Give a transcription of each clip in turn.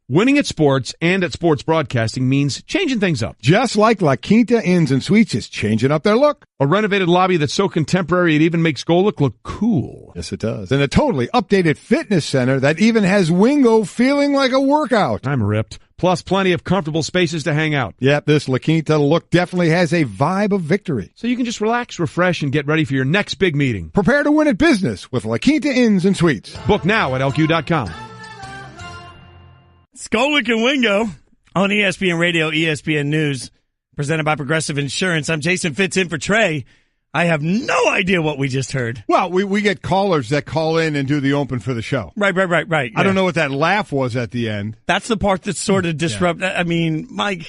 Winning at sports and at sports broadcasting means changing things up. Just like La Quinta Inns and Suites is changing up their look. A renovated lobby that's so contemporary it even makes Golic look cool. Yes, it does. And a totally updated fitness center that even has Wingo feeling like a workout. I'm ripped. Plus plenty of comfortable spaces to hang out. Yep, this La Quinta look definitely has a vibe of victory. So you can just relax, refresh, and get ready for your next big meeting. Prepare to win at business with La Quinta Inns and Suites. Book now at LQ.com. It's Golic and Wingo on ESPN Radio, ESPN News, presented by Progressive Insurance. I'm Jason Fitz in for Trey. I have no idea what we just heard. Well, we get callers that call in and do the open for the show. Right. Yeah. I don't know what that laugh was at the end. That's the part that's sort of disrupt. Yeah. I mean, Mike,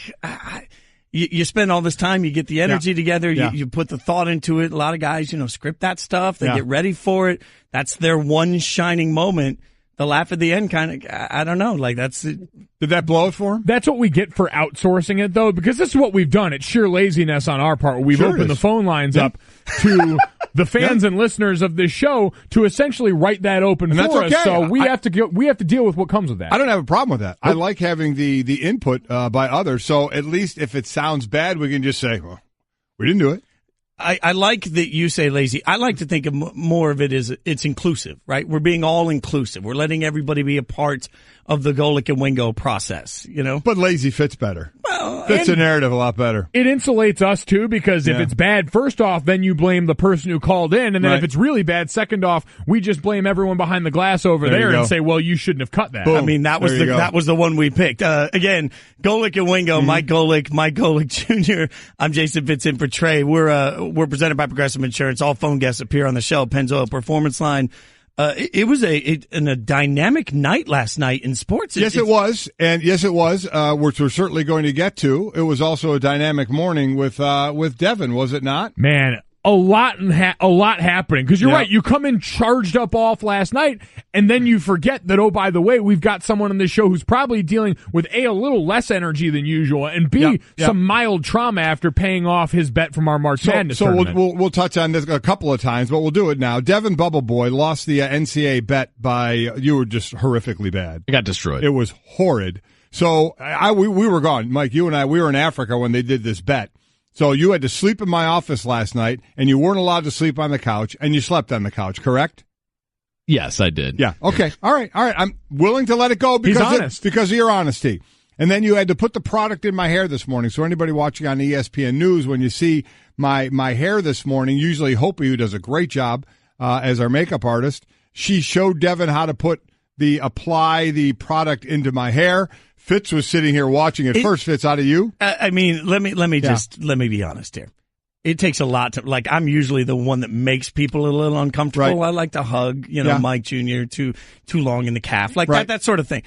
you spend all this time, you get the energy together, you put the thought into it. A lot of guys, script that stuff. They get ready for it. That's their one shining moment. The laugh at the end kind of, I don't know, like that's it. Did that blow it for him? That's what we get for outsourcing it, though, because this is what we've done. It's sheer laziness on our part. We've opened the phone lines up to the fans and listeners of this show to essentially write that open for us. So we have to deal with what comes with that. I don't have a problem with that. I like having the input by others. So at least if it sounds bad, we can just say, well, we didn't do it. I like that you say lazy. I like to think of more of it as it's inclusive, right? We're being all inclusive. We're letting everybody be a part of the Golic and Wingo process, But lazy fits better. Well, fits the narrative a lot better. It insulates us, too, because if it's bad, first off, then you blame the person who called in. And then if it's really bad, second off, we just blame everyone behind the glass over there and say, well, you shouldn't have cut that. Boom. I mean, that was the one we picked. Again, Golic and Wingo, Mike Golic Jr. I'm Jason Fitz in for Trey. We're presented by Progressive Insurance. All phone guests appear on the Shell Pennzoil Performance Line. It was a dynamic night last night in sports. Yes, it was. Which we're certainly going to get to. It was also a dynamic morning with Devin, was it not? Man, a lot happening. Because you're right, you come in charged up off last night, and then you forget that, oh, by the way, we've got someone on the show who's probably dealing with a little less energy than usual, and B, some mild trauma after paying off his bet from our March Madness tournament. We'll touch on this a couple of times, but we'll do it now. Devin Bubble Boy lost the NCAA bet by, you were just horrifically bad. It got destroyed. It was horrid. So we were gone. Mike, you and I, we were in Africa when they did this bet. So you had to sleep in my office last night, and you weren't allowed to sleep on the couch, and you slept on the couch, correct? Yes, I did. Yeah. Okay. All right. I'm willing to let it go because of your honesty. And then you had to put the product in my hair this morning. So anybody watching on ESPN News, when you see my hair this morning, usually Hopi, who does a great job as our makeup artist, she showed Devin how to apply the product into my hair. Fitz was sitting here watching it first. Fitz, out of you? I mean, let me be honest here. It takes a lot to, I'm usually the one that makes people a little uncomfortable. Right. I like to hug, Mike Jr. too long in the calf, that sort of thing.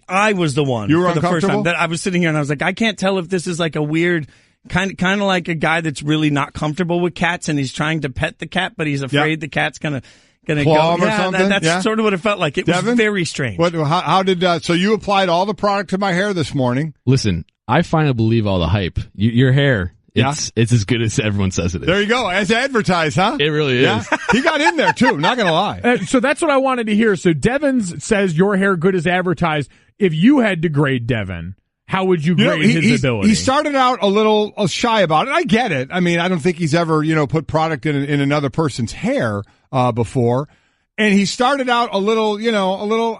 I was the one you were for the first time uncomfortable? that I was sitting here and I was like, I can't tell if this is like a weird kind of like a guy that's really not comfortable with cats and he's trying to pet the cat, but he's afraid the cat's gonna claw him or something? That's sort of what it felt like. It was very strange. How did so you applied all the product to my hair this morning? Listen, I finally believe all the hype. Your hair, it's as good as everyone says it is. There you go. As advertised, huh? It really is. He got in there, too. Not going to lie. So that's what I wanted to hear. So Devin says your hair good as advertised. If you had to grade Devin, how would you grade his ability? He started out a little shy about it. I get it. I mean, I don't think he's ever, put product in another person's hair before. And he started out a little,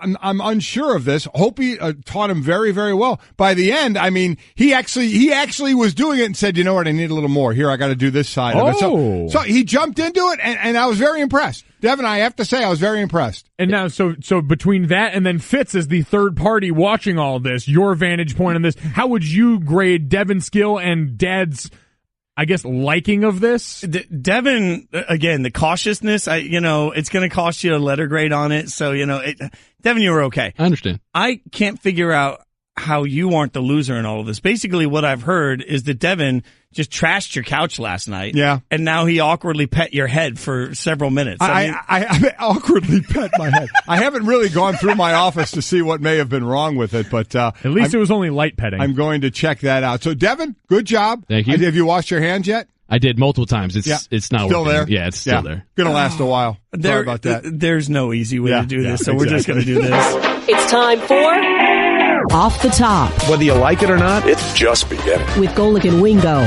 I'm unsure of this. Hopi taught him very, very well. By the end, I mean, he actually was doing it and said, you know what, I need a little more. Here, I got to do this side of it. So he jumped into it, and I was very impressed. Devin, I have to say, I was very impressed. And now, so between that and then Fitz as the third party watching all this, your vantage point on this, how would you grade Devin's skill and Dad's, I guess, liking of this? Devin, again, the cautiousness, it's going to cost you a letter grade on it. So, Devin, you were okay. I understand. I can't figure out how you aren't the loser in all of this. Basically, what I've heard is that Devin just trashed your couch last night. Yeah. And now he awkwardly pet your head for several minutes. I awkwardly pet my head. I haven't really gone through my office to see what may have been wrong with it, but at least it was only light petting. I'm going to check that out. So, Devin, good job. Thank you. Have you washed your hands yet? I did multiple times. It's not still working. there. Yeah, it's still there. Going to last a while. Sorry about that. There's no easy way to do this, so we're just going to do this. It's time for Off the Top. Whether you like it or not, it's just beginning. With Golic and Wingo.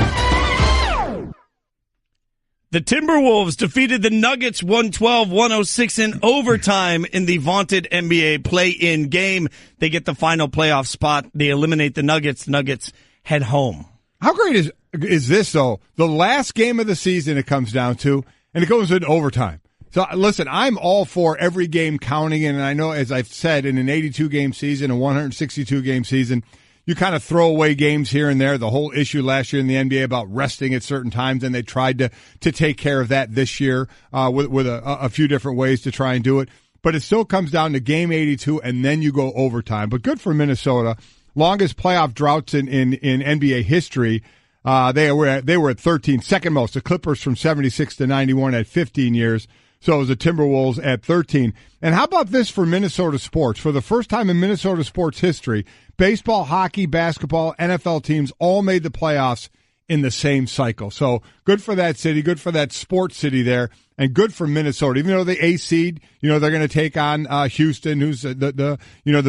The Timberwolves defeated the Nuggets 112-106 in overtime in the vaunted NBA play-in game. They get the final playoff spot. They eliminate the Nuggets. Nuggets head home. How great is this, though? The last game of the season it comes down to, and it goes into overtime. So, listen, I'm all for every game counting, and I know, as I've said, in an 82-game season, a 162-game season, you kind of throw away games here and there. The whole issue last year in the NBA about resting at certain times, and they tried to take care of that this year with a few different ways to try and do it. But it still comes down to game 82, and then you go overtime. But good for Minnesota. Longest playoff droughts in NBA history. They were at 13, second most. The Clippers from 76 to 91 at 15 years. So it was the Timberwolves at 13. And how about this for Minnesota sports? For the first time in Minnesota sports history, baseball, hockey, basketball, NFL teams all made the playoffs in the same cycle. So good for that city, good for that sports city there, and good for Minnesota. Even though the A seed, they're going to take on Houston, who's the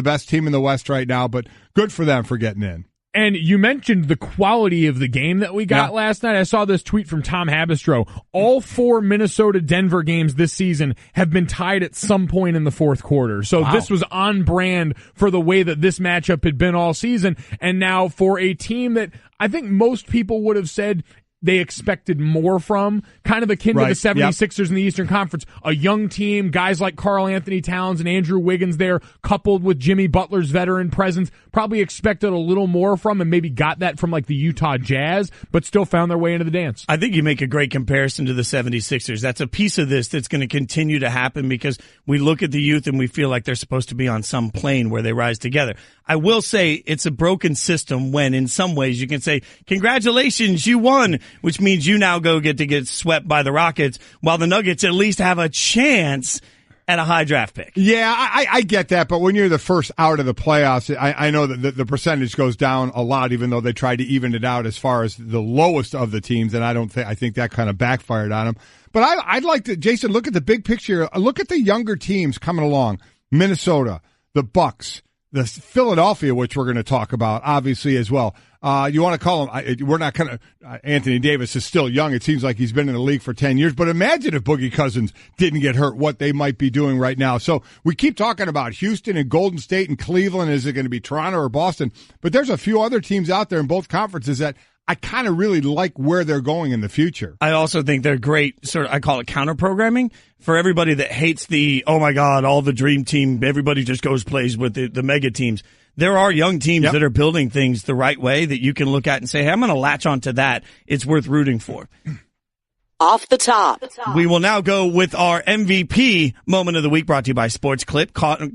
best team in the West right now, but good for them for getting in. And you mentioned the quality of the game that we got last night. I saw this tweet from Tom Habistro. All 4 Minnesota-Denver games this season have been tied at some point in the fourth quarter. So This was on brand for the way that this matchup had been all season. And now for a team that I think most people would have said they expected more from, kind of akin to the 76ers in the Eastern Conference. A young team, guys like Karl Anthony Towns and Andrew Wiggins there, coupled with Jimmy Butler's veteran presence, probably expected a little more from, and maybe got that from like the Utah Jazz, but still found their way into the dance. I think you make a great comparison to the 76ers. That's a piece of this that's going to continue to happen because we look at the youth and we feel like they're supposed to be on some plane where they rise together. I will say it's a broken system when in some ways you can say, congratulations, you won, which means you now get swept by the Rockets, while the Nuggets at least have a chance at a high draft pick. Yeah, I get that, but when you're the first out of the playoffs, I know that the percentage goes down a lot, even though they tried to even it out as far as the lowest of the teams, and I think that kind of backfired on them. But I'd like to, Jason, look at the big picture. Look at the younger teams coming along. Minnesota, the Bucks, the Philadelphia, which we're going to talk about, obviously, as well. You want to call him, we're not going to, Anthony Davis is still young. It seems like he's been in the league for 10 years. But imagine if Boogie Cousins didn't get hurt, what they might be doing right now. So we keep talking about Houston and Golden State and Cleveland. Is it going to be Toronto or Boston? But there's a few other teams out there in both conferences that I kind of really like where they're going in the future. I also think they're great, I call it counter-programming for everybody that hates oh my God, all the dream team, everybody just plays with the mega teams. There are young teams that are building things the right way that you can look at and say, hey, I'm going to latch onto that. It's worth rooting for. Off the Top. We will now go with our MVP moment of the week, brought to you by Sports Clip.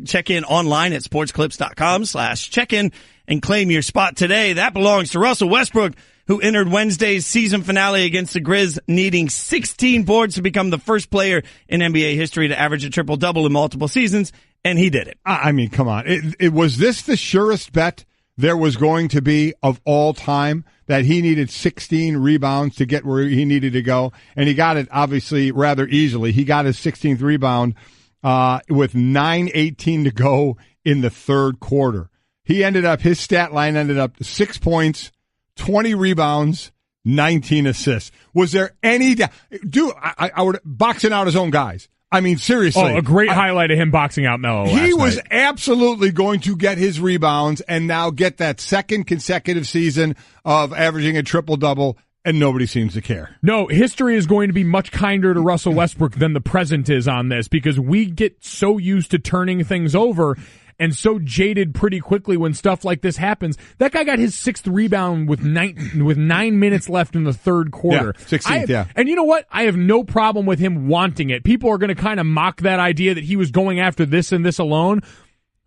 Check in online at sportsclips.com/check-in and claim your spot today. That belongs to Russell Westbrook, who entered Wednesday's season finale against the Grizz, needing 16 boards to become the first player in NBA history to average a triple-double in multiple seasons, and he did it. I mean, come on. It was this the surest bet there was going to be of all time, that he needed 16 rebounds to get where he needed to go, and he got it, obviously, rather easily. He got his 16th rebound with 9:18 to go in the third quarter. His stat line ended up 6 points, 20 rebounds, 19 assists. Was there any I would boxing out his own guys. I mean, seriously. Oh, a great highlight of him boxing out Melo last night. He was absolutely going to get his rebounds and now get that second consecutive season of averaging a triple-double, and nobody seems to care. No, history is going to be much kinder to Russell Westbrook than the present is on this, because we get so used to turning things over and so jaded pretty quickly when stuff like this happens. That guy got his 6th rebound with 9 minutes left in the third quarter. Yeah, 16th, And you know what? I have no problem with him wanting it. People are going to kind of mock that idea that he was going after this and this alone.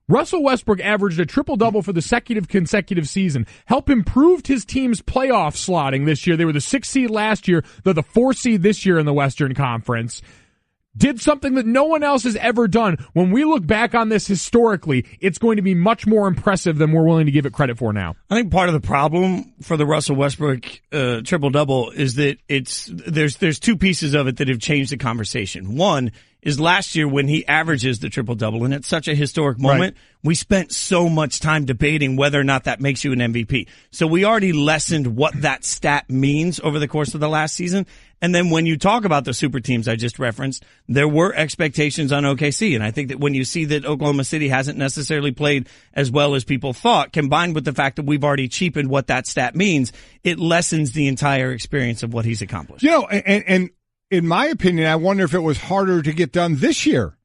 Russell Westbrook averaged a triple-double for the consecutive season, helped improve his team's playoff slotting this year. They were the 6th seed last year. They're the 4th seed this year in the Western Conference. Did something that no one else has ever done. When we look back on this historically, it's going to be much more impressive than we're willing to give it credit for now. I think part of the problem for the Russell Westbrook triple-double is that there's 2 pieces of it that have changed the conversation. One is last year when he averages the triple-double, and it's such a historic moment, we spent so much time debating whether or not that makes you an MVP. So we already lessened what that stat means over the course of the last season. And then when you talk about the super teams I just referenced, there were expectations on OKC. And I think that when you see that Oklahoma City hasn't necessarily played as well as people thought, combined with the fact that we've already cheapened what that stat means, it lessens the entire experience of what he's accomplished. And in my opinion, I wonder if it was harder to get done this year.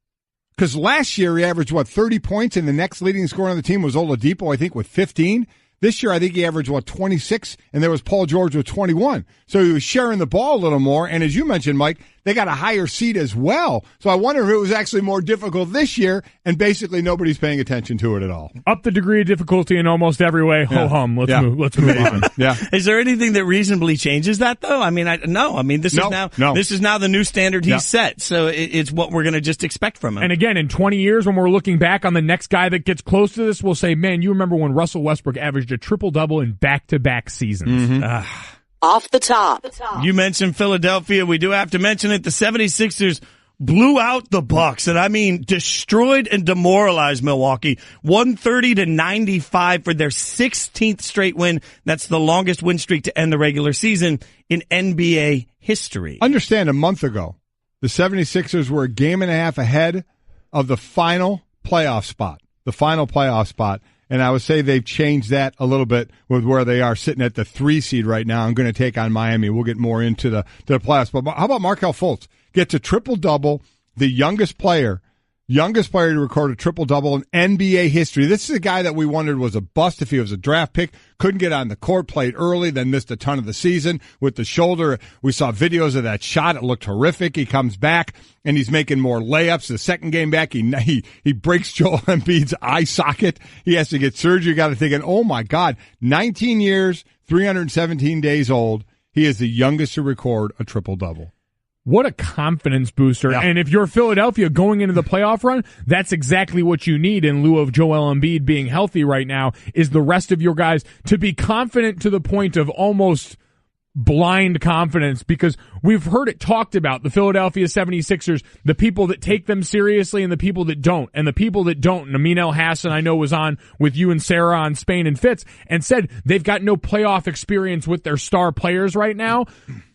Because last year he averaged, 30 points, and the next leading scorer on the team was Oladipo, I think, with 15. This year, I think he averaged, 26, and there was Paul George with 21. So he was sharing the ball a little more, and as you mentioned, Mike, they got a higher seed as well. So I wonder if it was actually more difficult this year, and basically nobody's paying attention to it at all. Up the degree of difficulty in almost every way. Ho-hum. Let's move on. Yeah. Is there anything that reasonably changes that, though? I mean, no. I mean, this is now the new standard he's set. So it's what we're going to just expect from him. And again, in 20 years, when we're looking back on the next guy that gets close to this, we'll say, man, you remember when Russell Westbrook averaged a triple-double in back-to-back seasons. Mm-hmm. Off the top. You mentioned Philadelphia. We do have to mention it. The 76ers blew out the Bucks, and I mean destroyed and demoralized Milwaukee. 130-95 for their 16th straight win. That's the longest win streak to end the regular season in NBA history. Understand, a month ago, the 76ers were a game and a half ahead of the final playoff spot. And I would say they've changed that a little bit with where they are sitting at the 3 seed right now. I'm going to take on Miami. We'll get more into the playoffs. But how about Markelle Fultz? Gets a triple-double, the youngest player to record a triple-double in NBA history. This is a guy that we wondered was a bust if he was a draft pick. Couldn't get on the court, played early, then missed a ton of the season with the shoulder. We saw videos of that shot. It looked horrific. He comes back, and he's making more layups. The second game back, he breaks Joel Embiid's eye socket. He has to get surgery. You got to thinking, oh, my God, 19 years, 317 days old. He is the youngest to record a triple-double. What a confidence booster. Yeah. And if you're Philadelphia going into the playoff run, that's exactly what you need in lieu of Joel Embiid being healthy right now, is the rest of your guys to be confident to the point of almost blind confidence, because we've heard it talked about, the Philadelphia 76ers, the people that take them seriously and the people that don't. And the people that don't, and Amin El Hassan, I know, was on with you and Sarah on Spain and Fitz and said they've got no playoff experience with their star players right now.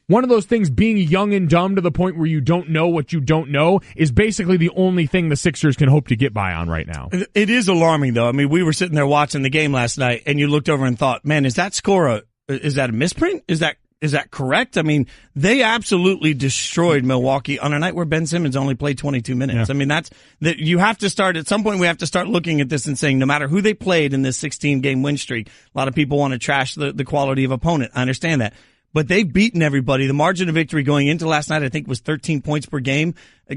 One of those things, being young and dumb to the point where you don't know what you don't know, is basically the only thing the Sixers can hope to get by on right now. It is alarming, though. I mean, we were sitting there watching the game last night, and you looked over and thought, man, is that score is that a misprint? Is that correct? I mean, they absolutely destroyed Milwaukee on a night where Ben Simmons only played 22 minutes. Yeah. I mean, that you have to start, at some point we have to start looking at this and saying, no matter who they played in this 16-game win streak, a lot of people want to trash the quality of opponent. I understand that. But they've beaten everybody. The margin of victory going into last night, I think, was 13 points per game.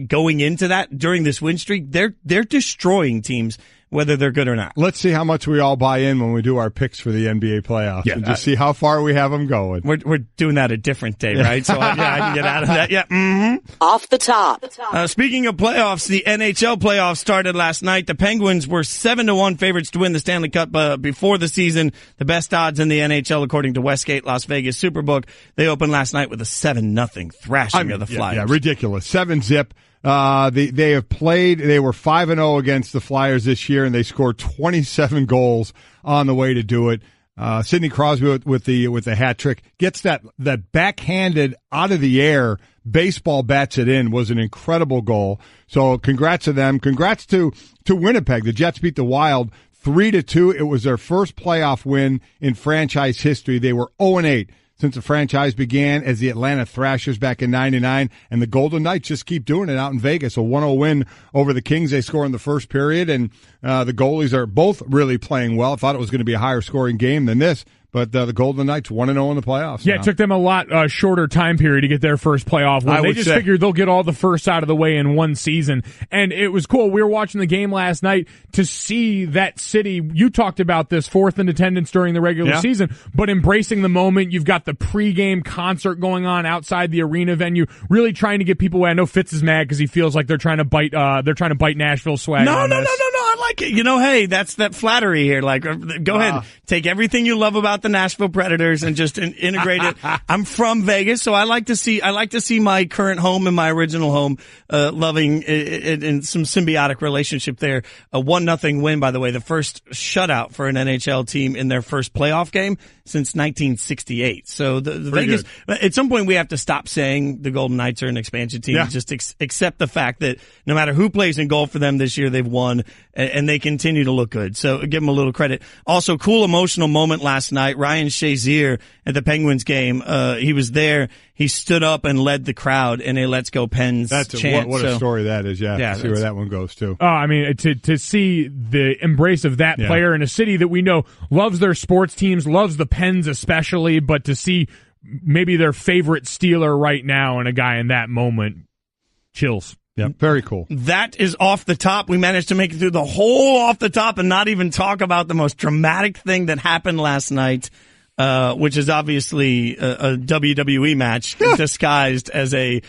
Going into that, during this win streak, they're destroying teams, whether they're good or not. Let's see how much we all buy in when we do our picks for the NBA playoffs, and just see how far we have them going. We're doing that a different day, right? So I can get out of that. Yeah. Mm-hmm. Off the top. Speaking of playoffs, the NHL playoffs started last night. The Penguins were 7-1 favorites to win the Stanley Cup before the season. The best odds in the NHL, according to Westgate Las Vegas Superbook. They opened last night with a 7-0 thrashing of the Flyers. Yeah, ridiculous. 7-zip. They have played, they were 5-0 against the Flyers this year, and they scored 27 goals on the way to do it. Sidney Crosby with the hat trick gets that backhanded out of the air, baseball bats it in, was an incredible goal. So congrats to them. Congrats to Winnipeg. The Jets beat the Wild 3-2. It was their first playoff win in franchise history. They were 0-8. Since the franchise began as the Atlanta Thrashers back in 99, and the Golden Knights just keep doing it out in Vegas. A 1-0 win over the Kings. They score in the first period, and the goalies are both really playing well. I thought it was going to be a higher scoring game than this, but the Golden Knights 1-0 in the playoffs. Yeah, now. It took them a lot shorter time period to get their first playoff win. They just figured they'll get all the firsts out of the way in one season. And it was cool. We were watching the game last night to see that city. You talked about this, fourth in attendance during the regular season, but embracing the moment. You've got the pregame concert going on outside the arena venue, really trying to get people away. I know Fitz is mad because he feels like they're trying to bite Nashville swag. No. I like it. Hey, that's that flattery here. Like, go ahead, take everything you love about the Nashville Predators and just integrate it. I'm from Vegas, so I like to see my current home and my original home, loving it in some symbiotic relationship there. A 1-0 win, by the way, the first shutout for an NHL team in their first playoff game since 1968. So the Vegas, at some point we have to stop saying the Golden Knights are an expansion team. Yeah. Just accept the fact that no matter who plays in goal for them this year, they've won and they continue to look good. So give them a little credit. Also, cool emotional moment last night. Ryan Shazier at the Penguins game. He was there. He stood up and led the crowd in a "Let's Go Pens" chant. What a story that is. Yeah, see where that one goes too. Oh, I mean, to see the embrace of that player in a city that we know loves their sports teams, loves the Pens especially, but to see maybe their favorite Steeler right now and a guy in that moment, chills. Yeah, very cool. That is Off the Top. We managed to make it through the whole Off the Top and not even talk about the most dramatic thing that happened last night, which is obviously a WWE match disguised as a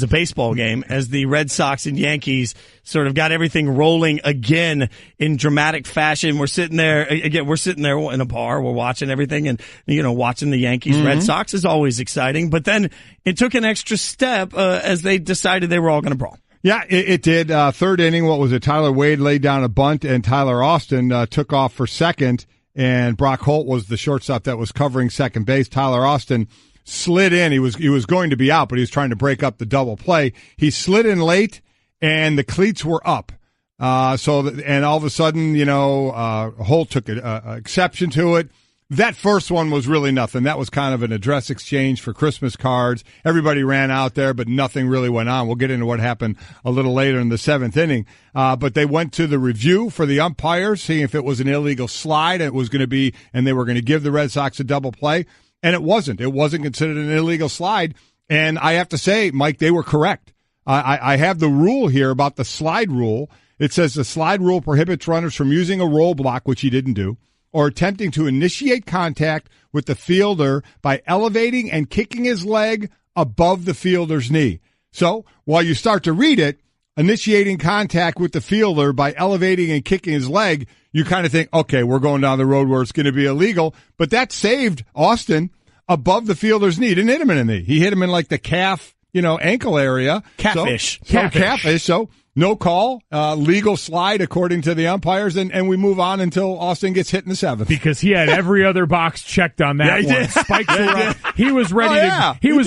baseball game, as the Red Sox and Yankees sort of got everything rolling again in dramatic fashion. We're sitting there in a bar, we're watching everything, and watching the Yankees Red Sox is always exciting, but then it took an extra step as they decided they were all going to brawl. Yeah, it did. Third inning, what was it? Tyler Wade laid down a bunt, and Tyler Austin took off for second, and Brock Holt was the shortstop that was covering second base. Tyler Austin slid in. He was going to be out, but he was trying to break up the double play. He slid in late, and the cleats were up. And all of a sudden, Holt took an exception to it. That first one was really nothing. That was kind of an address exchange for Christmas cards. Everybody ran out there, but nothing really went on. We'll get into what happened a little later in the seventh inning. But they went to the review for the umpires, seeing if it was an illegal slide. It was going to be, and they were going to give the Red Sox a double play. And it wasn't. It wasn't considered an illegal slide. And I have to say, Mike, they were correct. I have the rule here about the slide rule. It says the slide rule prohibits runners from using a roadblock, which he didn't do, or attempting to initiate contact with the fielder by elevating and kicking his leg above the fielder's knee. So while you start to read it, initiating contact with the fielder by elevating and kicking his leg, you kind of think, okay, we're going down the road where it's going to be illegal. But that saved Austin above the fielder's knee. He didn't hit him in the knee. He hit him in like the calf, ankle area. Catfish. Catfish. So no call, legal slide according to the umpires, and we move on until Austin gets hit in the seventh. Because he had every other box checked on that one. Spikes were up. He was ready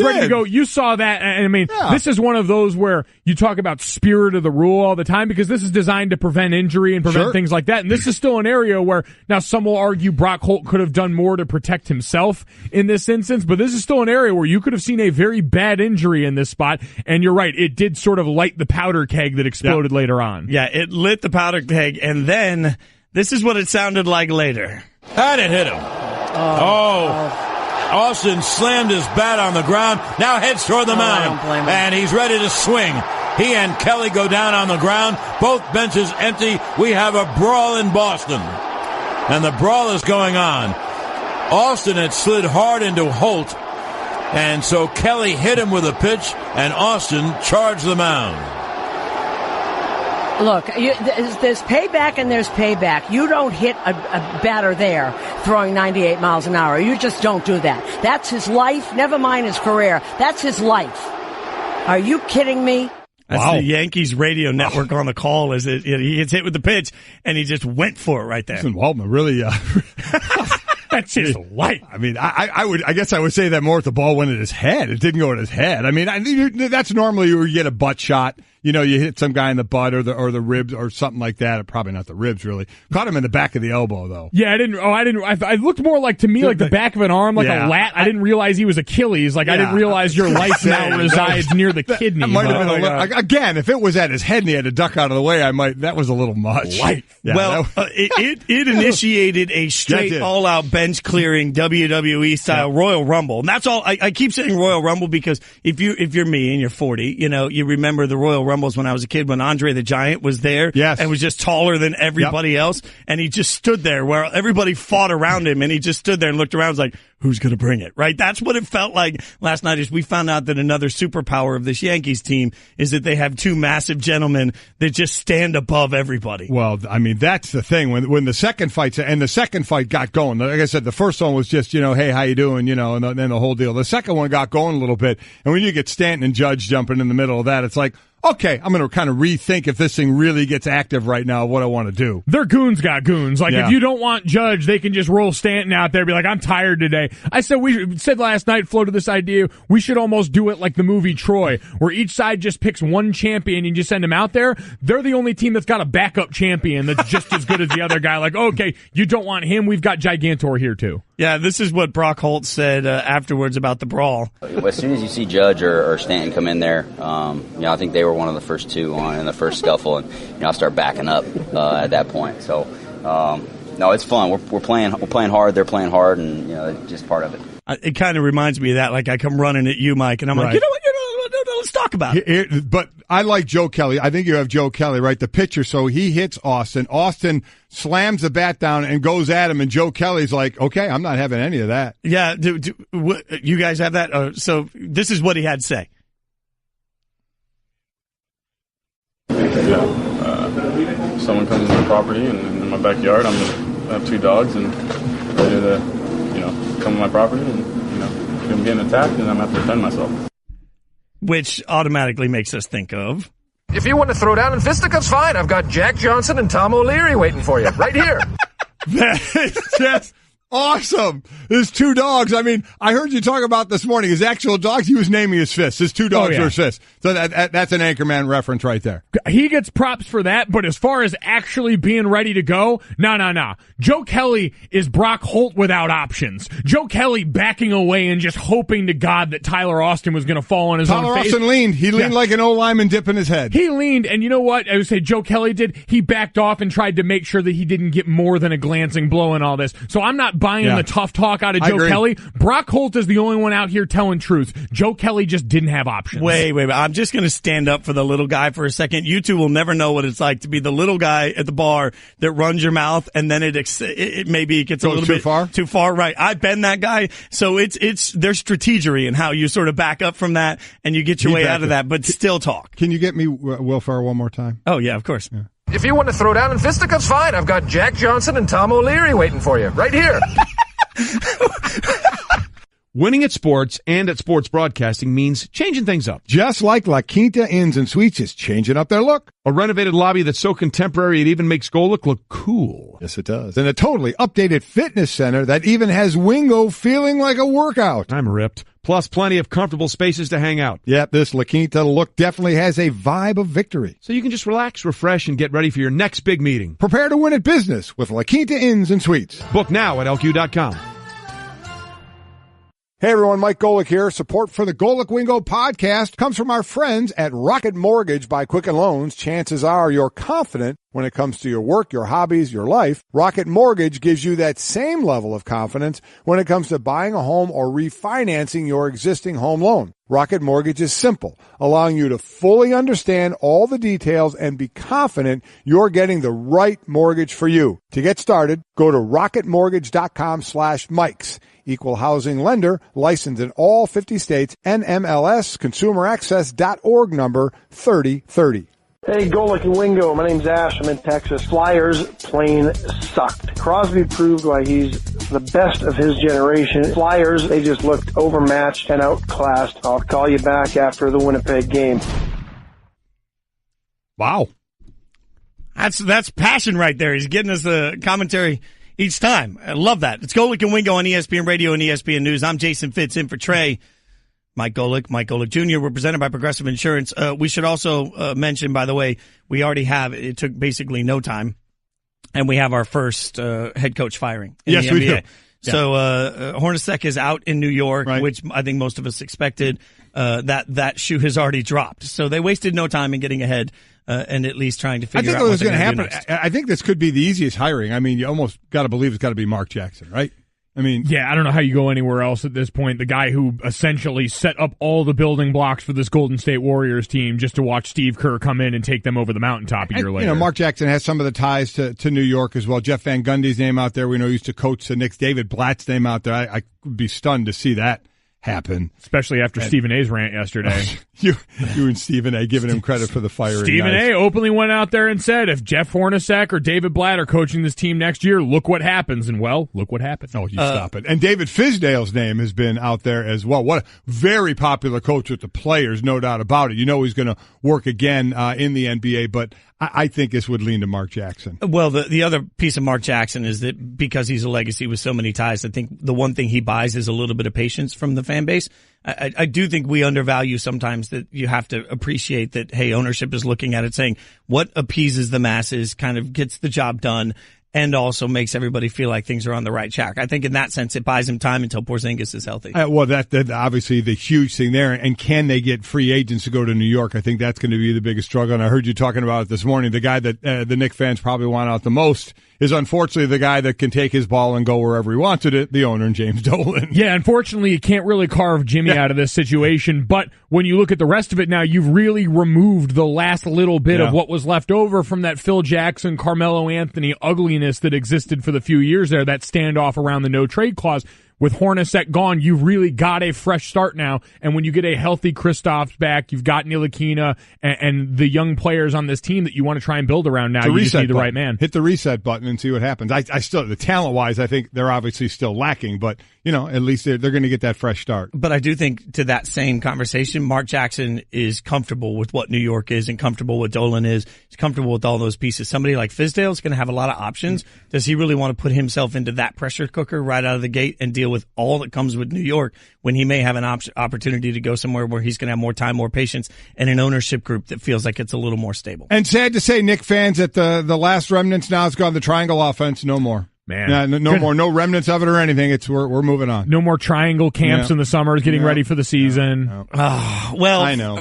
ready to go. You saw that, and I mean, this is one of those where you talk about spirit of the rule all the time, because this is designed to prevent injury and prevent things like that. And this is still an area where, now some will argue Brock Holt could have done more to protect himself in this instance, but this is still an area where you could have seen a very bad injury in this spot. And you're right, it did sort of light the powder keg that exploded later on. Yeah, it lit the powder keg, and then this is what it sounded like later. How'd it hit him? Austin slammed his bat on the ground, now heads toward the mound, and he's ready to swing. He and Kelly go down on the ground, both benches empty. We have a brawl in Boston, and the brawl is going on. Austin had slid hard into Holt, and so Kelly hit him with a pitch, and Austin charged the mound. Look, there's payback and there's payback. You don't hit a batter there throwing 98 miles an hour. You just don't do that. That's his life, never mind his career. That's his life. Are you kidding me? That's the Yankees radio network on the call as he gets hit with the pitch, and he just went for it right there. Listen, Waldman really... That's his life. I mean, I guess I would say that more if the ball went at his head. It didn't go at his head. I mean, that's normally where you get a butt shot. You hit some guy in the butt or the ribs or something like that. Probably not the ribs, really. Caught him in the back of the elbow, though. Yeah, I looked more like, to me, like the back of an arm, like a lat. I didn't realize he was Achilles. Like, I didn't realiise your life now resides near the kidney. That might have been again, if it was at his head and he had to duck out of the way, that was a little much. Yeah, it initiated a straight all-out bench-clearing WWE style Royal Rumble. And that's all. I keep saying Royal Rumble because if you're me and you're 40, you remember the Royal Rumbles when I was a kid when Andre the Giant was there and was just taller than everybody else, and he just stood there where everybody fought around him, and he just stood there and looked around and was like, who's going to bring it, right? That's what it felt like last night as we found out that another superpower of this Yankees team is that they have two massive gentlemen that just stand above everybody. Well, I mean, that's the thing. When the second fight got going, like I said, the first one was just, hey, how you doing, and then the whole deal. The second one got going a little bit, and when you get Stanton and Judge jumping in the middle of that, it's like, okay, I'm going to kind of rethink if this thing really gets active right now, what I want to do. Their goons got goons. Like, if you don't want Judge, they can just roll Stanton out there and be like, I'm tired today. I said, we said last night, floated this idea, we should almost do it like the movie Troy, where each side just picks one champion and you just send him out there. They're the only team that's got a backup champion that's just as good as the other guy. Like, okay, you don't want him, we've got Gigantor here too. Yeah, this is what Brock Holt said afterwards about the brawl. As soon as you see Judge or Stanton come in there, I think they were one of the first two in the first scuffle, and I'll start backing up at that point. So, no, it's fun. We're playing hard. They're playing hard, and it's just part of it. It kind of reminds me of that. Like I come running at you, Mike, and I'm like, you know what? Let's talk about it. But I like Joe Kelly. I think you have Joe Kelly, right? The pitcher. So he hits Austin. Austin slams the bat down and goes at him, and Joe Kelly's like, okay, I'm not having any of that. Yeah, you guys have that? So this is what he had to say. Yeah, someone comes into my property and in my backyard, I have two dogs and ready to, come to my property and, I'm getting attacked and I'm going to have to defend myself. Which automatically makes us think of... If you want to throw down in fisticuffs, fine. I've got Jack Johnson and Tom O'Leary waiting for you right here. That's just awesome. His two dogs. I mean, I heard you talk about this morning. His actual dogs, he was naming his fists. His two dogs are his fists. So that's an Anchorman reference right there. He gets props for that, but as far as actually being ready to go, no. Joe Kelly is Brock Holt without options. Joe Kelly backing away and just hoping to God that Tyler Austin was going to fall on his own face. Tyler Austin leaned. He leaned like an old lineman dipping his head. He leaned, and you know what? I would say Joe Kelly did. He backed off and tried to make sure that he didn't get more than a glancing blow in all this. So I'm not buying the tough talk out of Joe Kelly. Brock Holt is the only one out here telling truth. Joe Kelly just didn't have options. Wait. I'm just going to stand up for the little guy for a second. You two will never know what it's like to be the little guy at the bar that runs your mouth and then it maybe gets a little bit too far. Right. I've been that guy. So there's strategery in how you sort of back up from that and you get your way out of that, but still talk. Can you get me Will Ferrell one more time? Oh, yeah, of course. Yeah. If you want to throw down in fisticuffs, fine. I've got Jack Johnson and Tom O'Leary waiting for you right here. Winning at sports and at sports broadcasting means changing things up. Just like La Quinta Inns and Suites is changing up their look. A renovated lobby that's so contemporary it even makes Golic look cool. Yes, it does. And a totally updated fitness center that even has Wingo feeling like a workout. I'm ripped. Plus plenty of comfortable spaces to hang out. Yep, this La Quinta look definitely has a vibe of victory. So you can just relax, refresh, and get ready for your next big meeting. Prepare to win at business with La Quinta Inns and Suites. Book now at LQ.com. Hey everyone, Mike Golic here. Support for the Golic Wingo podcast comes from our friends at Rocket Mortgage by Quicken Loans. Chances are you're confident when it comes to your work, your hobbies, your life. Rocket Mortgage gives you that same level of confidence when it comes to buying a home or refinancing your existing home loan. Rocket Mortgage is simple, allowing you to fully understand all the details and be confident you're getting the right mortgage for you. To get started, go to rocketmortgage.com/Mikes. Equal housing lender, licensed in all 50 states, NMLS, consumeraccess.org number 3030. Hey, Golic and Wingo. My name's Ash. I'm in Texas. Flyers plain sucked. Crosby proved why he's the best of his generation. Flyers, they just looked overmatched and outclassed. I'll call you back after the Winnipeg game. Wow. That's passion right there. He's getting us the commentary each time. I love that. It's Golic and Wingo on ESPN Radio and ESPN News. I'm Jason Fitz in for Trey. Mike Golic Jr. We're presented by Progressive Insurance. We should also mention, by the way, we already have, it took basically no time, and we have our first head coach firing in the NBA. We do. Yeah. So Hornacek is out in New York, which I think most of us expected. That shoe has already dropped. So they wasted no time in getting ahead and at least trying to figure out what's going to happen. I think this could be the easiest hiring. I mean, you almost got to believe it's got to be Mark Jackson, right? I mean, yeah, I don't know how you go anywhere else at this point. The guy who essentially set up all the building blocks for this Golden State Warriors team just to watch Steve Kerr come in and take them over the mountaintop a year later. You know, Mark Jackson has some of the ties to New York as well. Jeff Van Gundy's name out there. We know he used to coach the Knicks. David Blatt's name out there. I would be stunned to see that happen. Especially after Stephen A's rant yesterday. you and Stephen A. giving him credit for the firing. Stephen A. openly went out there and said, if Jeff Hornacek or David Blatt are coaching this team next year, look what happens. And, well, look what happened. Oh, you stop it. And David Fisdale's name has been out there as well. What a very popular coach with the players, no doubt about it. You know he's going to work again in the NBA, but I think this would lean to Mark Jackson. Well, the other piece of Mark Jackson is that because he's a legacy with so many ties, I think the one thing he buys is a little bit of patience from the fan base. I do think we undervalue sometimes that you have to appreciate that, hey, ownership is looking at it saying what appeases the masses, kind of gets the job done, and also makes everybody feel like things are on the right track. I think in that sense, it buys him time until Porzingis is healthy. Well, that obviously the huge thing there. And can they get free agents to go to New York? I think that's going to be the biggest struggle. And I heard you talking about it this morning. The guy that the Knicks fans probably want out the most is unfortunately the guy that can take his ball and go wherever he wants it, the owner, James Dolan. Yeah, unfortunately, you can't really carve Jimmy out of this situation. But when you look at the rest of it now, you've really removed the last little bit of what was left over from that Phil Jackson, Carmelo Anthony ugliness that existed for the few years there, that standoff around the no-trade clause. With Hornacek gone, you've really got a fresh start now. And when you get a healthy Kristaps back, you've got Ntilikina and the young players on this team that you want to try and build around now. You just need the right man. Hit the reset button and see what happens. I still, the talent-wise, I think they're obviously still lacking, but, you know, at least they're going to get that fresh start. But I do think to that same conversation, Mark Jackson is comfortable with what New York is and comfortable with Dolan is. He's comfortable with all those pieces. Somebody like Fizdale is going to have a lot of options. Does he really want to put himself into that pressure cooker right out of the gate and deal with all that comes with New York when he may have an opportunity to go somewhere where he's going to have more time, more patience, and an ownership group that feels like it's a little more stable? And sad to say, Knick fans, that the last remnants now has gone the triangle offense. No more. Man, no more, no remnants of it or anything. We're moving on. No more triangle camps in the summers, getting ready for the season. Well, I know.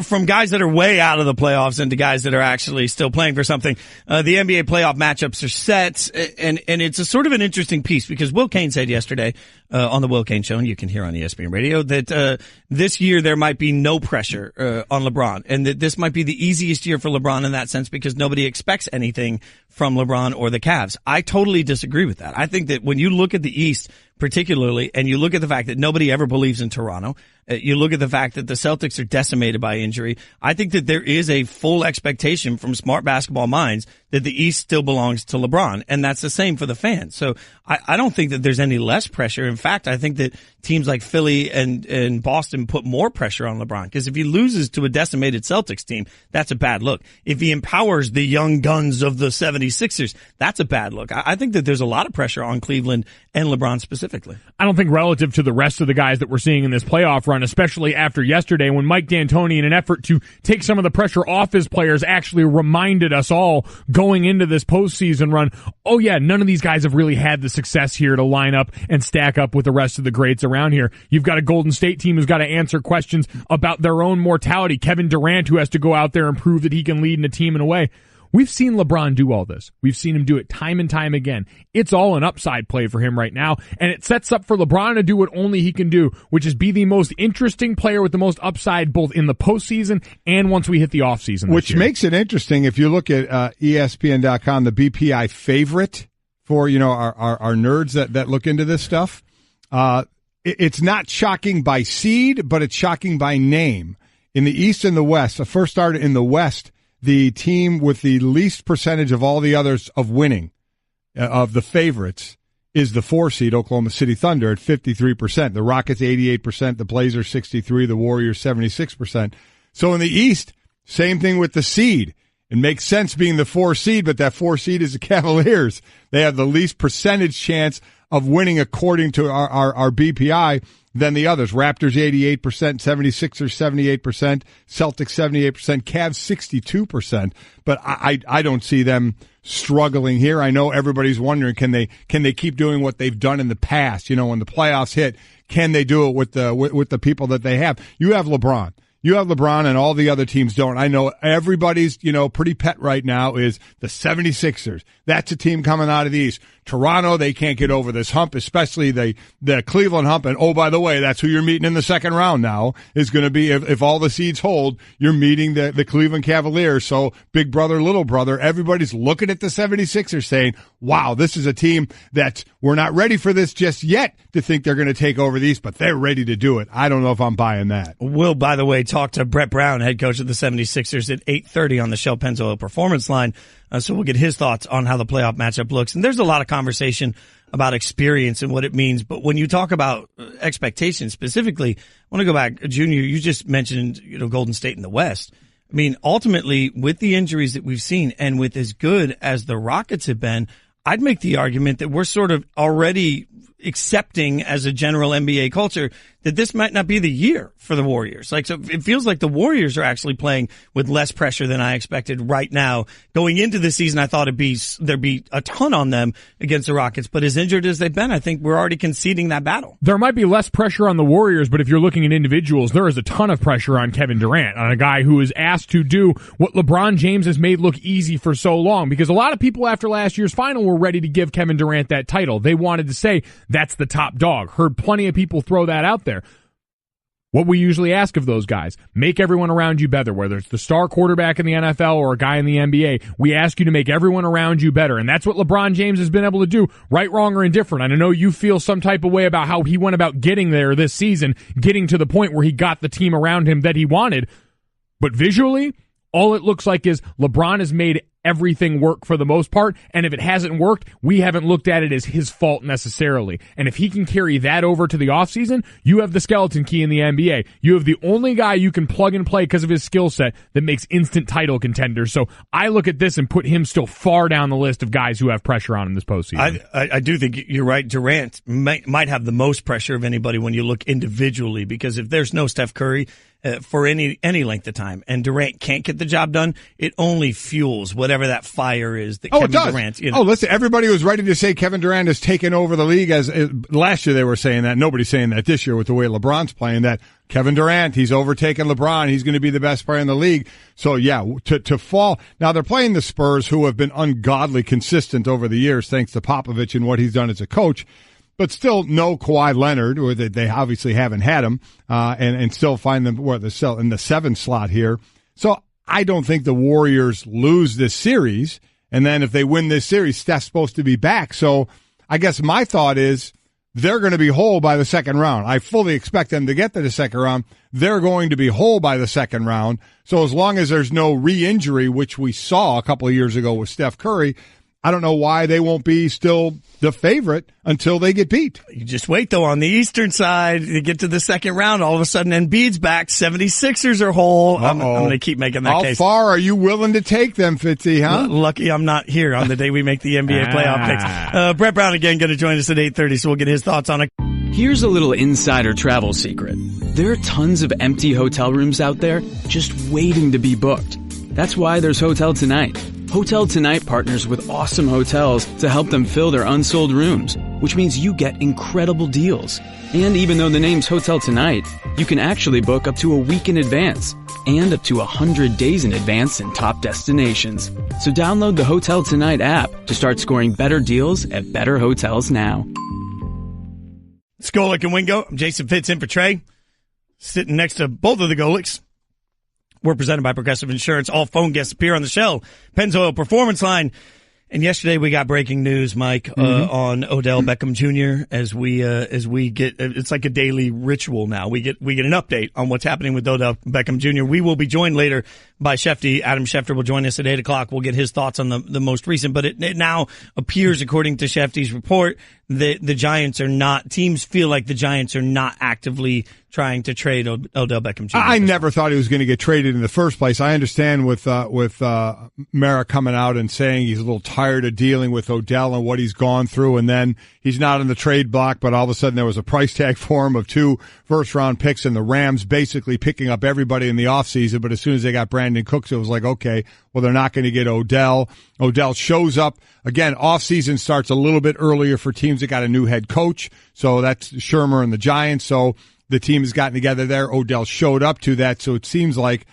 From guys that are way out of the playoffs and to guys that are actually still playing for something, the NBA playoff matchups are set, and it's a sort of an interesting piece because Will Cain said yesterday on the Will Cain Show, and you can hear on ESPN Radio, that this year there might be no pressure on LeBron, and that this might be the easiest year for LeBron in that sense because nobody expects anything from LeBron or the Cavs. I totally disagree with that. I think that when you look at the East particularly, and you look at the fact that nobody ever believes in Toronto, you look at the fact that the Celtics are decimated by injury, I think that there is a full expectation from smart basketball minds that the East still belongs to LeBron, and that's the same for the fans. So I don't think that there's any less pressure. In fact, I think that teams like Philly and Boston put more pressure on LeBron, because if he loses to a decimated Celtics team, that's a bad look. If he empowers the young guns of the 76ers, that's a bad look. I think that there's a lot of pressure on Cleveland and LeBron specifically. I don't think relative to the rest of the guys that we're seeing in this playoff run, especially after yesterday when Mike D'Antoni, in an effort to take some of the pressure off his players, actually reminded us all going into this postseason run, oh yeah, none of these guys have really had the success here to line up and stack up with the rest of the greats around here. You've got a Golden State team who's got to answer questions about their own mortality. Kevin Durant, who has to go out there and prove that he can lead in a team in a way. We've seen LeBron do all this. We've seen him do it time and time again. It's all an upside play for him right now, and it sets up for LeBron to do what only he can do, which is be the most interesting player with the most upside both in the postseason and once we hit the offseason. Which makes it interesting if you look at ESPN.com, the BPI favorite for our nerds that look into this stuff. It's not shocking by seed, but it's shocking by name. In the East and the West, the first starter in the West, the team with the least percentage of all the others of winning, of the favorites, is the 4 seed Oklahoma City Thunder at 53%. The Rockets 88%, the Blazers 63%, the Warriors 76%. So in the East, same thing with the seed. It makes sense being the 4 seed, but that 4 seed is the Cavaliers. They have the least percentage chance of winning according to our BPI than the others. Raptors 88%, 76ers 78%, Celtics 78%, Cavs 62%. But I don't see them struggling here. I know everybody's wondering, can they keep doing what they've done in the past? When the playoffs hit, can they do it with the people that they have? You have LeBron. You have LeBron and all the other teams don't. I know everybody's, pretty pet right now is the 76ers. That's a team coming out of the East. Toronto, they can't get over this hump, especially the Cleveland hump. And, oh, by the way, that's who you're meeting in the second round now is going to be, if all the seeds hold, you're meeting the Cleveland Cavaliers. So big brother, little brother, everybody's looking at the 76ers saying, wow, this is a team that we're not ready for this just yet to think they're going to take over these, but they're ready to do it. I don't know if I'm buying that. We'll, by the way, talk to Brett Brown, head coach of the 76ers, at 8:30 on the Shell Pennzoil Performance Line. So we'll get his thoughts on how the playoff matchup looks. And there's a lot of conversation about experience and what it means. But when you talk about expectations specifically, I want to go back, Junior, you just mentioned, Golden State in the West. I mean, ultimately, with the injuries that we've seen and with as good as the Rockets have been, I'd make the argument that we're sort of already accepting as a general NBA culture that this might not be the year for the Warriors. So it feels like the Warriors are actually playing with less pressure than I expected right now. Going into the season, I thought there'd be a ton on them against the Rockets, but as injured as they've been, I think we're already conceding that battle. There might be less pressure on the Warriors, but if you're looking at individuals, there is a ton of pressure on Kevin Durant, on a guy who is asked to do what LeBron James has made look easy for so long, because a lot of people after last year's final were ready to give Kevin Durant that title. They wanted to say, that's the top dog. Heard plenty of people throw that out there. What we usually ask of those guys, make everyone around you better, whether it's the star quarterback in the NFL or a guy in the NBA. We ask you to make everyone around you better, and that's what LeBron James has been able to do, right, wrong, or indifferent. And I know you feel some type of way about how he went about getting there this season, getting to the point where he got the team around him that he wanted. But visually, all it looks like is LeBron has made everything work for the most part, and if it hasn't worked, we haven't looked at it as his fault necessarily. And if he can carry that over to the offseason, you have the skeleton key in the NBA. You have the only guy you can plug and play because of his skill set that makes instant title contenders. So I look at this and put him still far down the list of guys who have pressure on him this postseason. I do think you're right. Durant might have the most pressure of anybody when you look individually, because if there's no Steph Curry for any length of time, and Durant can't get the job done, it only fuels whatever that fire is that Kevin Durant. Oh, listen, everybody was ready to say Kevin Durant has taken over the league. As last year they were saying that. Nobody's saying that this year with the way LeBron's playing, that Kevin Durant, he's overtaken LeBron. He's going to be the best player in the league. So yeah, to fall. Now they're playing the Spurs, who have been ungodly consistent over the years thanks to Popovich and what he's done as a coach. But still no Kawhi Leonard, or they obviously haven't had him, and still find them in the 7th slot here. So I don't think the Warriors lose this series. And then if they win this series, Steph's supposed to be back. So I guess my thought is they're going to be whole by the second round. I fully expect them to get to the second round. They're going to be whole by the second round. So as long as there's no re-injury, which we saw a couple of years ago with Steph Curry, I don't know why they won't be still the favorite until they get beat. You just wait, though. On the Eastern side, you get to the second round, all of a sudden Embiid's back. 76ers are whole. I'm going to keep making that case. How far are you willing to take them, Fitzy, huh? Lucky I'm not here on the day we make the NBA playoff picks. Brett Brown again going to join us at 8:30, so we'll get his thoughts on it. Here's a little insider travel secret. There are tons of empty hotel rooms out there just waiting to be booked. That's why there's Hotel Tonight. Hotel Tonight partners with awesome hotels to help them fill their unsold rooms, which means you get incredible deals. And even though the name's Hotel Tonight, you can actually book up to a week in advance and up to 100 days in advance in top destinations. So download the Hotel Tonight app to start scoring better deals at better hotels now. It's Golic and Wingo. I'm Jason Fitz in for Trey, sitting next to both of the Golics. We're presented by Progressive Insurance. All phone guests appear on the Shell Pennzoil Performance Line. And yesterday we got breaking news, Mike, on Odell Beckham Jr. As we get, it's like a daily ritual now. We get an update on what's happening with Odell Beckham Jr. We will be joined later by Shefty. Adam Schefter will join us at 8:00. We'll get his thoughts on the most recent. But it now appears, according to Shefty's report, that the Giants are not. Teams feel like the Giants are not actively trying to trade Odell Beckham Jr. I never thought he was going to get traded in the first place. I understand with Mara coming out and saying he's a little tired of dealing with Odell and what he's gone through, and then he's not on the trade block, but all of a sudden there was a price tag for him of 2 first-round picks, and the Rams basically picking up everybody in the offseason, but as soon as they got Brandon Cooks, it was like, okay, well, they're not going to get Odell. Odell shows up. Again, offseason starts a little bit earlier for teams that got a new head coach, so that's Shermer and the Giants, so the team has gotten together there. Odell showed up to that, so it seems like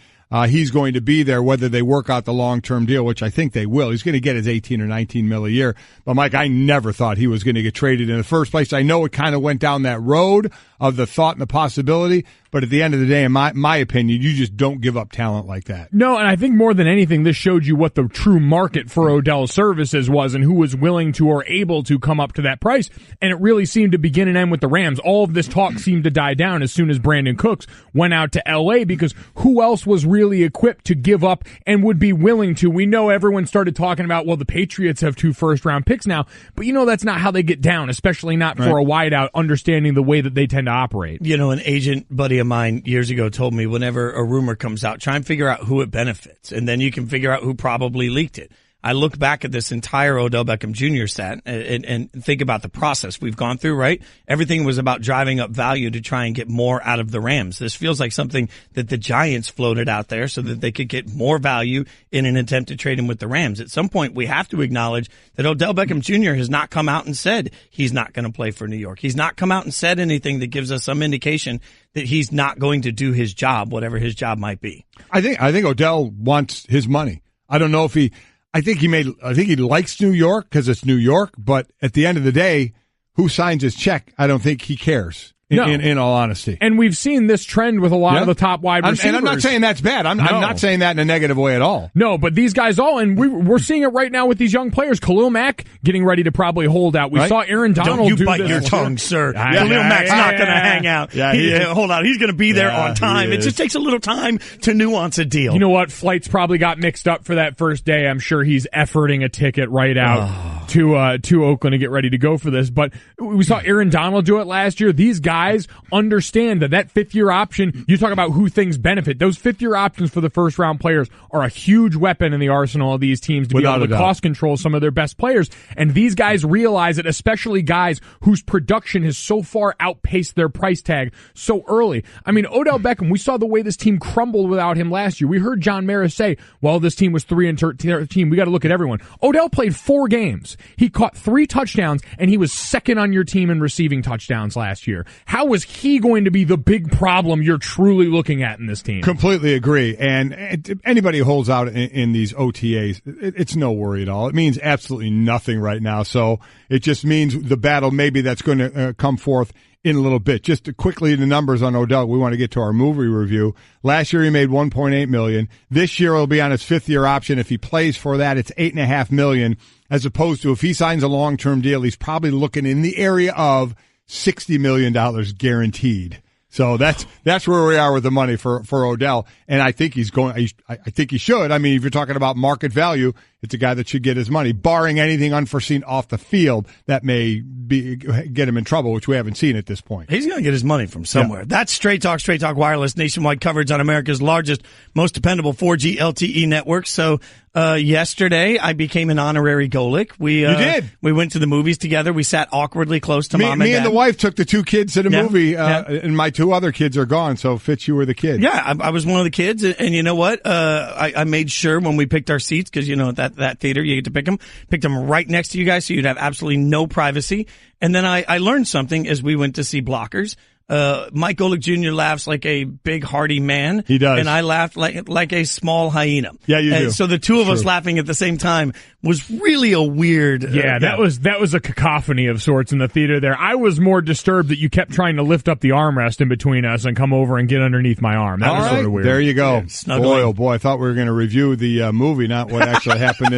he's going to be there, whether they work out the long-term deal, which I think they will. He's going to get his 18 or 19 mil a year. But, Mike, I never thought he was going to get traded in the first place. I know it kind of went down that road of the thought and the possibility, but at the end of the day, in my opinion, you just don't give up talent like that. No, and I think more than anything, this showed you what the true market for Odell's services was and who was willing to or able to come up to that price. And it really seemed to begin and end with the Rams. All of this talk seemed to die down as soon as Brandon Cooks went out to L.A. because who else was really equipped to give up and would be willing to? We know everyone started talking about, well, the Patriots have 2 first-round picks now, but that's not how they get down, especially not for a wideout, understanding the way that they tend to operate. An agent buddy of mine years ago told me whenever a rumor comes out, try and figure out who it benefits, and then you can figure out who probably leaked it. I look back at this entire Odell Beckham Jr. stat and think about the process we've gone through, right? Everything was about driving up value to try and get more out of the Rams. This feels like something that the Giants floated out there so that they could get more value in an attempt to trade him with the Rams. At some point, we have to acknowledge that Odell Beckham Jr. has not come out and said he's not going to play for New York. He's not come out and said anything that gives us some indication that he's not going to do his job, whatever his job might be. I think Odell wants his money. I don't know if I think he likes New York because it's New York, but at the end of the day, who signs his check? I don't think he cares. In all honesty. And we've seen this trend with a lot of the top wide receivers. And I'm not saying that's bad. I'm not saying that in a negative way at all. No, but these guys and we're seeing it right now with these young players. Khalil Mack getting ready to probably hold out. We saw Aaron Donald do this. Don't you bite your tongue, sir. Khalil Mack's not going to hang out. Hold on. He's going to be there on time. It just takes a little time to nuance a deal. You know what? Flights probably got mixed up for that first day. I'm sure he's efforting a ticket right out to Oakland to get ready to go for this. But we saw Aaron Donald do it last year. These guys understand that fifth-year option, you talk about who things benefit. Those fifth-year options for the first-round players are a huge weapon in the arsenal of these teams to be able to cost control some of their best players. And these guys realize it, especially guys whose production has so far outpaced their price tag so early. I mean, Odell Beckham, we saw the way this team crumbled without him last year. We heard John Maris say, well, this team was 3-13. We got to look at everyone. Odell played 4 games. He caught 3 touchdowns, and he was second on your team in receiving touchdowns last year. How was he going to be the big problem you're truly looking at in this team? Completely agree. And anybody who holds out in these OTAs, it's no worry at all. It means absolutely nothing right now. So it just means the battle maybe that's going to come forth in a little bit. Just quickly, the numbers on Odell. We want to get to our movie review. Last year he made $1.8 million. This year he'll be on his 5th-year option. If he plays for that, it's $8.5 million. As opposed to if he signs a long-term deal, he's probably looking in the area of $60 million guaranteed. So that's where we are with the money for Odell. And I think I think he should. I mean, if you're talking about market value, it's a guy that should get his money, barring anything unforeseen off the field that may get him in trouble, which we haven't seen at this point. He's going to get his money from somewhere. Yeah. That's Straight Talk Wireless, nationwide coverage on America's largest, most dependable 4G LTE network. So yesterday, I became an honorary Golic. You did. We went to the movies together. We sat awkwardly close to Mom and Dad. Me and the wife took the 2 kids to the movie, and my 2 other kids are gone. So, Fitz, you were the kid. Yeah, I was one of the kids, and you know what? I made sure when we picked our seats, because that theater you get to picked them right next to you guys, so you'd have absolutely no privacy. And then I learned something as we went to see Blockers. Mike Golic Jr. laughs like a big, hearty man. He does. And I laughed like a small hyena. Yeah, you do. So the 2 of us laughing at the same time was really a weird... Yeah, that was a cacophony of sorts in the theater there. I was more disturbed that you kept trying to lift up the armrest in between us and come over and get underneath my arm. That was sort of weird. There you go. Yeah, boy, oh boy, I thought we were going to review the movie, not what actually happened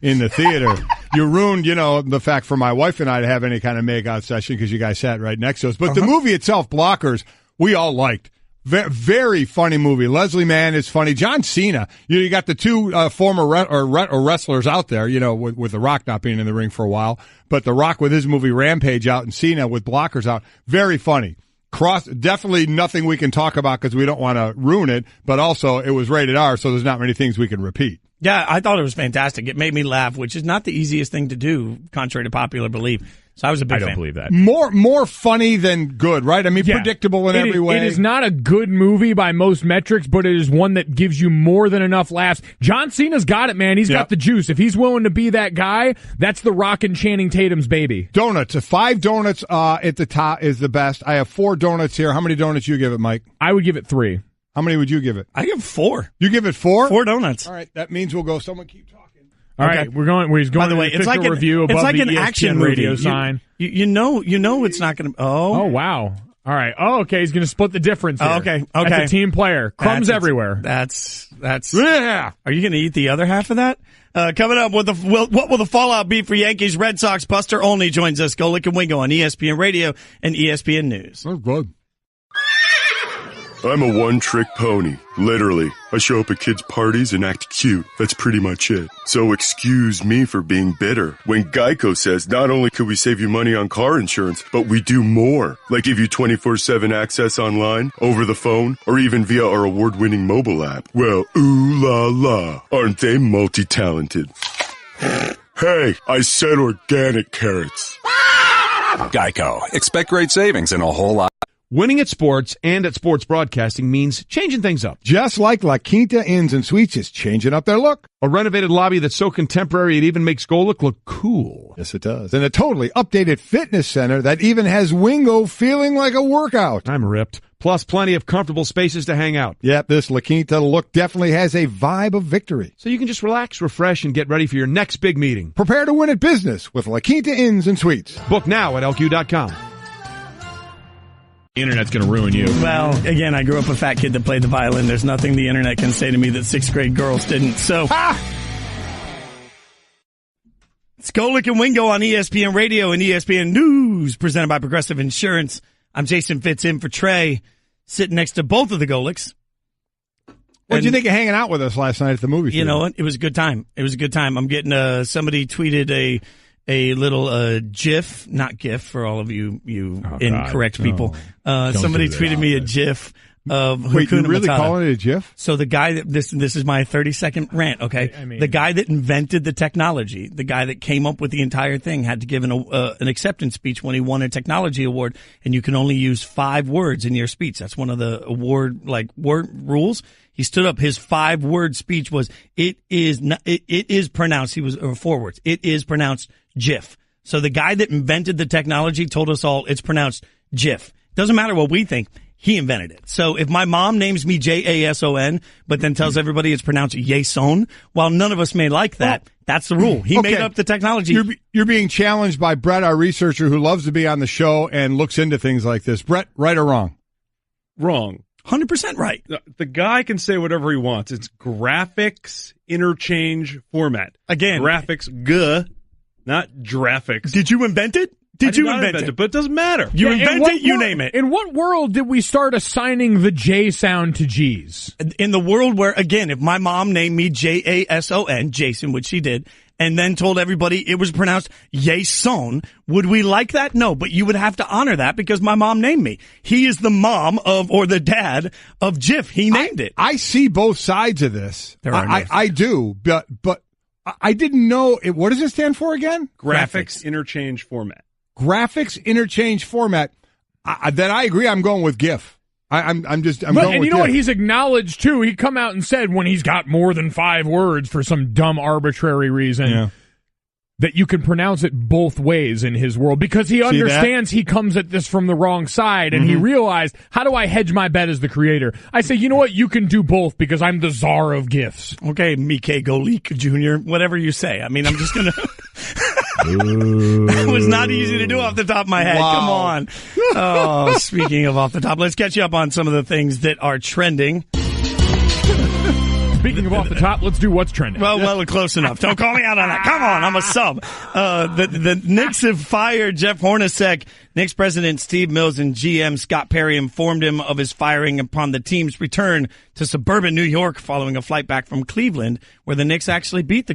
in the theater. You ruined, the fact for my wife and I to have any kind of make-out session because you guys sat right next to us. But the movie itself, Blockers, we all liked. Very funny movie. Leslie Mann is funny. John Cena. You got the 2 former wrestlers out there, with The Rock not being in the ring for a while. But The Rock with his movie Rampage out and Cena with Blockers out. Very funny. Definitely nothing we can talk about because we don't want to ruin it. But also, it was rated R, so there's not many things we can repeat. Yeah, I thought it was fantastic. It made me laugh, which is not the easiest thing to do, contrary to popular belief. So I was a big fan. I don't believe that. More funny than good, right? I mean, predictable in every way. It is not a good movie by most metrics, but it is one that gives you more than enough laughs. John Cena's got it, man. He's got the juice. If he's willing to be that guy, that's the Rock and Channing Tatum's baby. Donuts. 5 donuts at the top is the best. I have 4 donuts here. How many donuts you give it, Mike? I would give it 3. How many would you give it? I give 4. You give it 4? 4 donuts. All right, that means we'll go. Someone keep talking. All right, he's going. By the way, it's like review above it's like the an ESPN action radio movie. sign. You know it's not going to. Oh, wow. All right. Oh, okay. He's going to split the difference here. Okay. That's a team player. Crumbs everywhere. That's. Yeah. Are you going to eat the other half of that? Coming up, what will the fallout be for Yankees Red Sox? Buster Olney joins us. Golic and Wingo on ESPN Radio and ESPN News. That's good. I'm a one-trick pony, literally. I show up at kids' parties and act cute. That's pretty much it. So excuse me for being bitter. When Geico says not only could we save you money on car insurance, but we do more. Like give you 24/7 access online, over the phone, or even via our award-winning mobile app. Well, ooh la la. Aren't they multi-talented? Hey, I said organic carrots. Geico. Expect great savings and a whole lot. Winning at sports and at sports broadcasting means changing things up. Just like La Quinta Inns and Suites is changing up their look. A renovated lobby that's so contemporary it even makes Golic look cool. Yes, it does. And a totally updated fitness center that even has Wingo feeling like a workout. I'm ripped. Plus plenty of comfortable spaces to hang out. Yep, this La Quinta look definitely has a vibe of victory. So you can just relax, refresh, and get ready for your next big meeting. Prepare to win at business with La Quinta Inns and Suites. Book now at LQ.com. The internet's going to ruin you. Well, again, I grew up a fat kid that played the violin. There's nothing the internet can say to me that 6th grade girls didn't. So, it's Golic and Wingo on ESPN Radio and ESPN News, presented by Progressive Insurance. I'm Jason Fitz in for Trey, sitting next to both of the Golics. What did you think of hanging out with us last night at the movie theater? You know what? It was a good time. I'm getting somebody tweeted a little GIF, not GIF for all of you incorrect people. Somebody tweeted me a GIF of Hakuna Wait, you really Matata. calling it a GIF? So the guy that this is my 30-second rant. Okay, the guy that invented the technology, the guy that came up with the entire thing, had to give an acceptance speech when he won a technology award, and you can only use 5 words in your speech. That's one of the award word rules. He stood up. His 5-word speech was, it is pronounced. He was 4 words. It is pronounced GIF. So the guy that invented the technology told us all it's pronounced GIF. Doesn't matter what we think. He invented it. So if my mom names me Jason, but then tells everybody it's pronounced Yason, while none of us may like that, that's the rule. He made up the technology. You're being challenged by Brett, our researcher, who loves to be on the show and looks into things like this. Brett, right or wrong? Wrong. 100% right. The guy can say whatever he wants. It's graphics interchange format. Again. Graphics, not graphics. Did you invent it? Did you invent it? But it doesn't matter. You invent it, you name it. In what world did we start assigning the J sound to G's? In the world where, again, if my mom named me Jason, Jason, which she did, and then told everybody it was pronounced Yason, would we like that? No, but you would have to honor that because my mom named me. He is the mom or the dad of GIF. He named it. I see both sides of this. I do, but I didn't know it. What does it stand for again? Graphics interchange format. Graphics interchange format. Then I agree. I'm going with GIF. I'm going with and you know GIF. what? He's acknowledged too. He come out and said when he's got more than 5 words for some dumb arbitrary reason that you can pronounce it both ways in his world because he understands he comes at this from the wrong side and he realized, how do I hedge my bet as the creator? I say, you know what? You can do both because I'm the czar of GIFs. Okay, Mike Golic Jr., whatever you say. I mean, I'm just going to... That was not easy to do off the top of my head. Wow. Come on. Oh, speaking of off the top, let's catch you up on some of the things that are trending. Speaking of off the top, let's do what's trending. Well, close enough. Don't call me out on that. Come on, I'm a sub. The Knicks have fired Jeff Hornacek. Knicks president Steve Mills and GM Scott Perry informed him of his firing upon the team's return to suburban New York following a flight back from Cleveland, where the Knicks actually beat the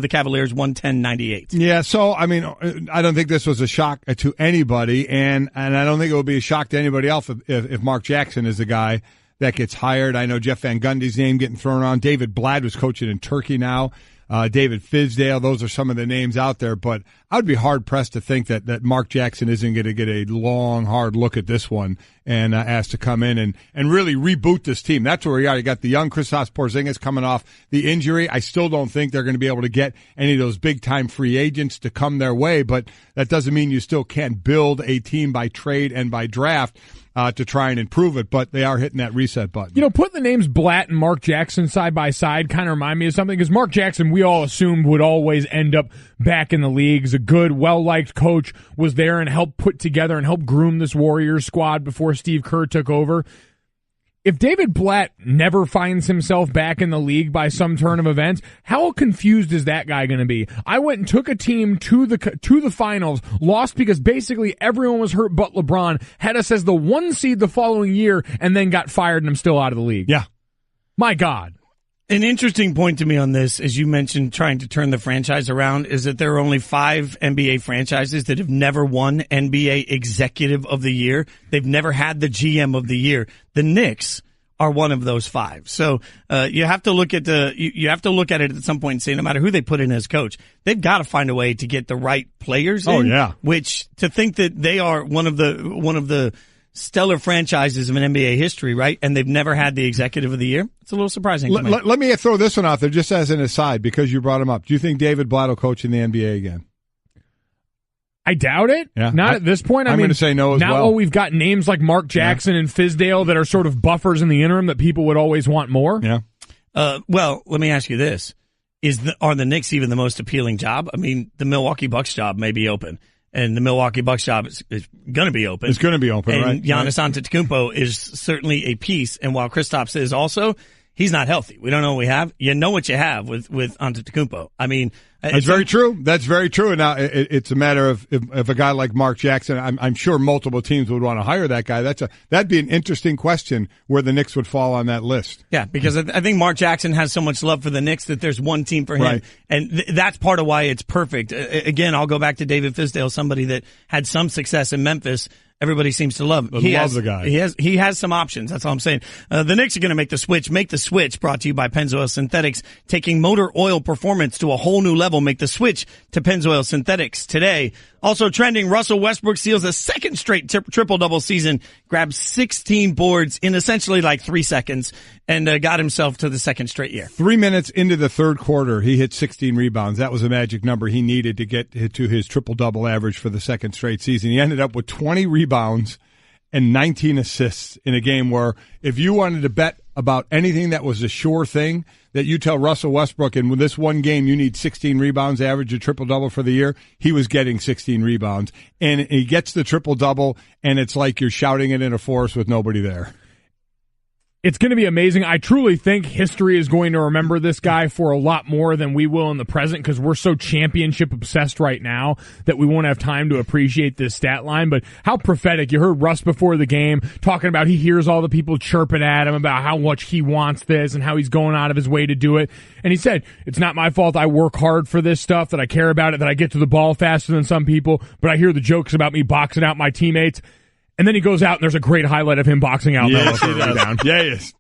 Cavaliers 110-98. Yeah, so, I mean, I don't think this was a shock to anybody, and I don't think it will be a shock to anybody else if Mark Jackson is the guy that gets hired. I know Jeff Van Gundy's name getting thrown around. David Blatt, who's coaching in Turkey now. David Fizdale, those are some of the names out there, but I would be hard-pressed to think that Mark Jackson isn't going to get a long, hard look at this one and asked to come in and really reboot this team. That's where we are. You got the young Kristaps Porzingis coming off the injury. I still don't think they're going to be able to get any of those big-time free agents to come their way, but that doesn't mean you still can't build a team by trade and by draft. to try and improve it, but they are hitting that reset button. You know, put the names Blatt and Mark Jackson side by side kind of remind me of something, because Mark Jackson, we all assumed, would always end up back in the league. He's a good, well-liked coach, was there and helped put together and help groom this Warriors squad before Steve Kerr took over. If David Blatt never finds himself back in the league by some turn of events, how confused is that guy going to be? I went and took a team to the finals, lost because basically everyone was hurt but LeBron, had us as the 1 seed the following year, and then got fired and I'm still out of the league. Yeah. My God. An interesting point to me on this, as you mentioned, trying to turn the franchise around, is that there are only 5 NBA franchises that have never won NBA Executive of the Year. They've never had the GM of the Year. The Knicks are one of those 5. So you have to look at you have to look at it at some point and say, no matter who they put in as coach, they've got to find a way to get the right players in. Oh yeah. Which, to think that they are one of the stellar franchises of an NBA history, right? And they've never had the Executive of the Year. It's a little surprising to me. Let me throw this one out there just as an aside, because you brought him up. Do you think David Blatt will coach in the NBA again? I doubt it. Yeah. Not at this point. I'm going to say no as well. Now we've got names like Mark Jackson and Fizdale that are sort of buffers in the interim that people would always want more. Yeah. Well, let me ask you this. Are the Knicks even the most appealing job? I mean, the Milwaukee Bucks job may be open. And the Milwaukee Bucks job is going to be open. It's going to be open, and right? Giannis Antetokounmpo is certainly a piece. And while Kristaps is also, he's not healthy. We don't know what we have. You know what you have with Antetokounmpo. I mean, that's very true. That's very true. And now it's a matter of if a guy like Mark Jackson, I'm sure multiple teams would want to hire that guy. That'd be an interesting question where the Knicks would fall on that list. Yeah, because I think Mark Jackson has so much love for the Knicks that there's one team for him. Right. And that's part of why it's perfect. Again, I'll go back to David Fizdale, somebody that had some success in Memphis. Everybody seems to love him. Love the guy. He has some options. That's all I'm saying. The Knicks are going to make the switch. Make the switch. Brought to you by Pennzoil Synthetics, taking motor oil performance to a whole new level. Make the switch to Pennzoil Synthetics today. Also trending, Russell Westbrook seals a second straight triple-double season, grabbed 16 boards in essentially like 3 seconds, and got himself to the second straight year. 3 minutes into the third quarter, he hit 16 rebounds. That was a magic number he needed to get to his triple-double average for the second straight season. He ended up with 20 rebounds and 19 assists in a game where if you wanted to bet about anything that was a sure thing, that you tell Russell Westbrook in this one game you need 16 rebounds, average a triple-double for the year, he was getting 16 rebounds. And he gets the triple-double, and it's like you're shouting it in a forest with nobody there. It's going to be amazing. I truly think history is going to remember this guy for a lot more than we will in the present, because we're so championship obsessed right now that we won't have time to appreciate this stat line. But how prophetic. You heard Russ before the game talking about he hears all the people chirping at him about how much he wants this and how he's going out of his way to do it. And he said, it's not my fault. I work hard for this stuff, that I care about it, that I get to the ball faster than some people, but I hear the jokes about me boxing out my teammates. And then he goes out, and there's a great highlight of him boxing out. Yes, he does. Yeah, he is.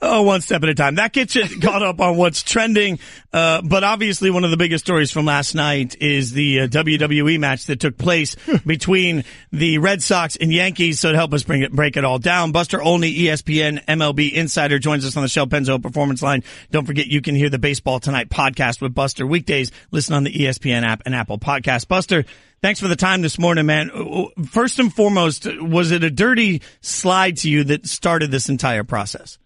Oh, one step at a time. That gets you caught up on what's trending. But obviously one of the biggest stories from last night is the WWE match that took place between the Red Sox and Yankees. So to help us break it all down, Buster Olney, ESPN MLB insider, joins us on the Shell Pennzoil Performance Line. Don't forget, you can hear the Baseball Tonight podcast with Buster weekdays. Listen on the ESPN app and Apple Podcast. Buster, thanks for the time this morning, man. First and foremost, was it a dirty slide to you that started this entire process?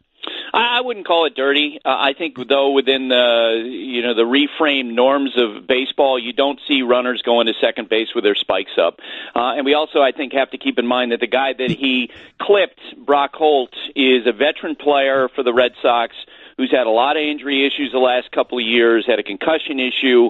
I wouldn't call it dirty. I think, though, within the reframed norms of baseball, you don't see runners going to second base with their spikes up. And we also, I think, have to keep in mind that the guy that he clipped, Brock Holt, is a veteran player for the Red Sox who's had a lot of injury issues the last couple of years, had a concussion issue.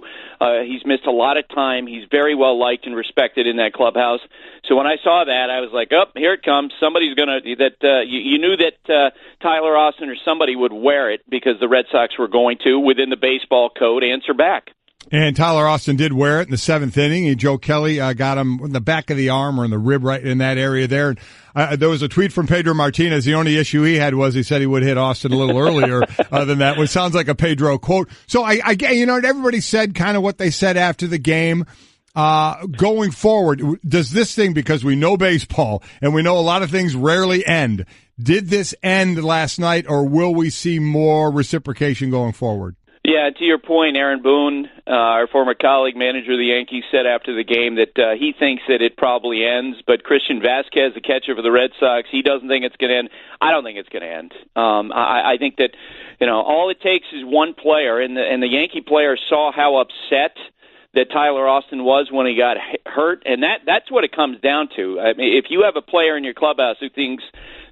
He's missed a lot of time. He's very well liked and respected in that clubhouse. So when I saw that, I was like, oh, here it comes. Somebody's going to – you knew that Tyler Austin or somebody would wear it because the Red Sox were going to, within the baseball code, answer back. And Tyler Austin did wear it in the seventh inning. And Joe Kelly got him in the back of the arm or in the rib, right in that area there. And there was a tweet from Pedro Martinez. The only issue he had was he said he would hit Austin a little earlier than that, which sounds like a Pedro quote. So I everybody said kind of what they said after the game. Going forward, does this thing, because we know baseball and we know a lot of things rarely end, did this end last night, or will we see more reciprocation going forward? Yeah, to your point, Aaron Boone, our former colleague, manager of the Yankees, said after the game that he thinks that it probably ends, but Christian Vasquez, the catcher for the Red Sox, he doesn't think it's going to end. I don't think it's going to end. I think that, all it takes is one player, and the Yankee player saw how upset that Tyler Austin was when he got hurt, and that's what it comes down to. I mean, if you have a player in your clubhouse who thinks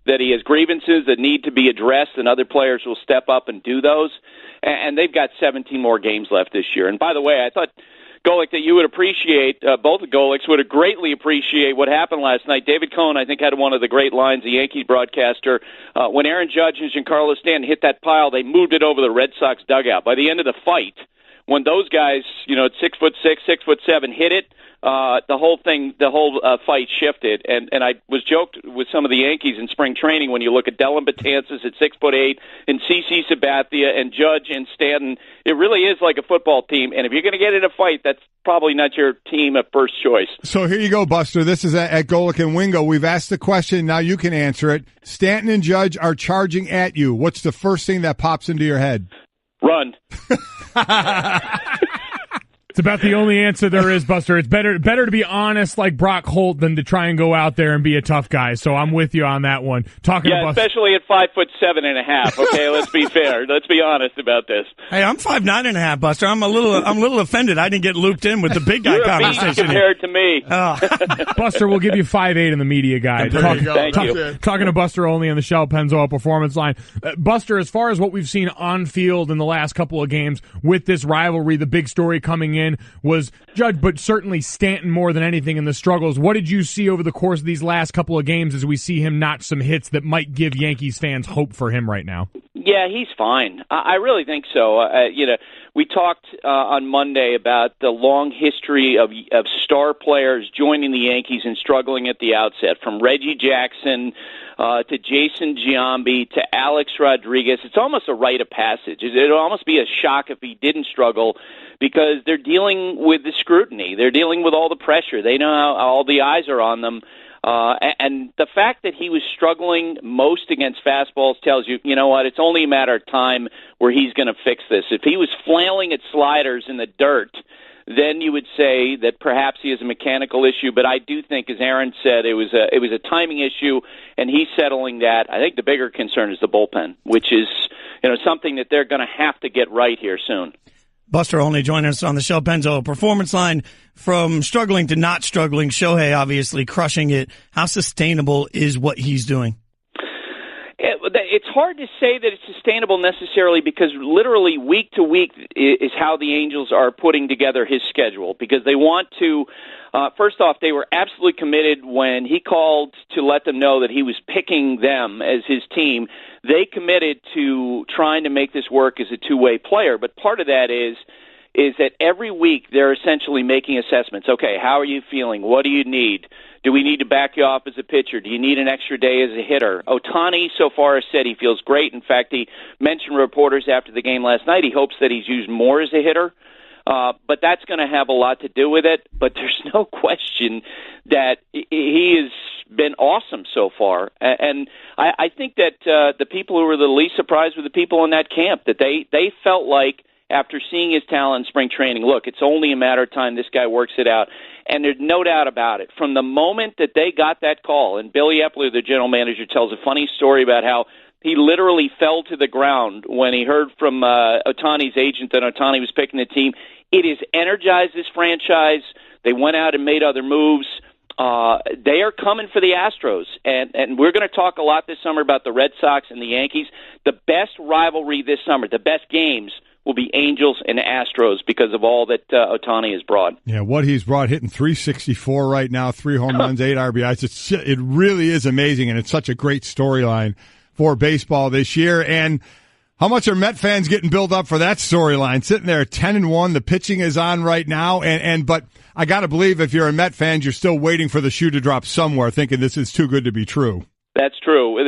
that he has grievances that need to be addressed, and other players will step up and do those, and they've got 17 more games left this year. And by the way, I thought, Golic, that you would appreciate, both the Golics would greatly appreciate what happened last night. David Cohn, I think, had one of the great lines, the Yankees broadcaster. When Aaron Judge and Giancarlo Stanton hit that pile, they moved it over the Red Sox dugout. By the end of the fight, when those guys, at 6'6", 6'7", hit it, the whole fight shifted. And I was joked with some of the Yankees in spring training when you look at Dellin Betances at 6'8", and CC Sabathia and Judge and Stanton. It really is like a football team. And if you're going to get in a fight, that's probably not your team at first choice. So here you go, Buster. This is at Golic and Wingo. We've asked the question. Now you can answer it. Stanton and Judge are charging at you. What's the first thing that pops into your head? Run. It's about the only answer there is, Buster. It's better to be honest like Brock Holt than to try and go out there and be a tough guy. So I'm with you on that one. Especially at 5'7.5". Okay, let's be fair. Let's be honest about this. Hey, I'm 5'9.5", Buster. I'm a little offended. I didn't get looped in with the big guy conversation compared to me. Buster, we'll give you 5'8" in the media guide. Thank you. Talking to Buster Olney on the Shell Pennzoil Performance Line. Buster, as far as what we've seen on field in the last couple of games with this rivalry, the big story coming in was Judge, but certainly Stanton more than anything in the struggles. What did you see over the course of these last couple of games as we see him notch some hits that might give Yankees fans hope for him right now? Yeah, he's fine. I really think so. We talked on Monday about the long history of star players joining the Yankees and struggling at the outset, from Reggie Jackson to Jason Giambi to Alex Rodriguez. It's almost a rite of passage. It'll almost be a shock if he didn't struggle, because they're dealing with the scrutiny. They're dealing with all the pressure. They know how all the eyes are on them. And the fact that he was struggling most against fastballs tells you, you know what, it's only a matter of time where he's going to fix this. If he was flailing at sliders in the dirt, then you would say that perhaps he has a mechanical issue. But I do think, as Aaron said, it was a timing issue, and he's settling that. I think the bigger concern is the bullpen, which is something that they're going to have to get right here soon. Buster Olney joining us on the Shell Pennzoil Performance Line. From struggling to not struggling, Shohei obviously crushing it. How sustainable is what he's doing? It's hard to say that it's sustainable necessarily, because literally week to week is how the Angels are putting together his schedule, because they want to first off, they were absolutely committed when he called to let them know that he was picking them as his team. They committed to trying to make this work as a two-way player, but part of that is that every week they're essentially making assessments. Okay, how are you feeling? What do you need? Do we need to back you off as a pitcher? Do you need an extra day as a hitter? Ohtani so far has said he feels great. In fact, he mentioned to reporters after the game last night he hopes that he's used more as a hitter. But that's going to have a lot to do with it. But there's no question that he has been awesome so far. And I think that the people who were the least surprised were the people in that camp, that they felt like, after seeing his talent in spring training, look, it's only a matter of time this guy works it out. And there's no doubt about it. From the moment that they got that call, and Billy Epler, the general manager, tells a funny story about how he literally fell to the ground when he heard from Ohtani's agent that Ohtani was picking the team. It has energized this franchise. They went out and made other moves. They are coming for the Astros, and we're going to talk a lot this summer about the Red Sox and the Yankees. The best rivalry this summer, the best games, will be Angels and Astros because of all that Ohtani has brought. Yeah, what he's brought, hitting .364 right now, 3 home runs, 8 RBIs. It really is amazing, and it's such a great storyline for baseball this year. And how much are Met fans getting built up for that storyline? Sitting there 10-1, the pitching is on right now, but I got to believe if you're a Met fan, you're still waiting for the shoe to drop somewhere, thinking this is too good to be true. That's true.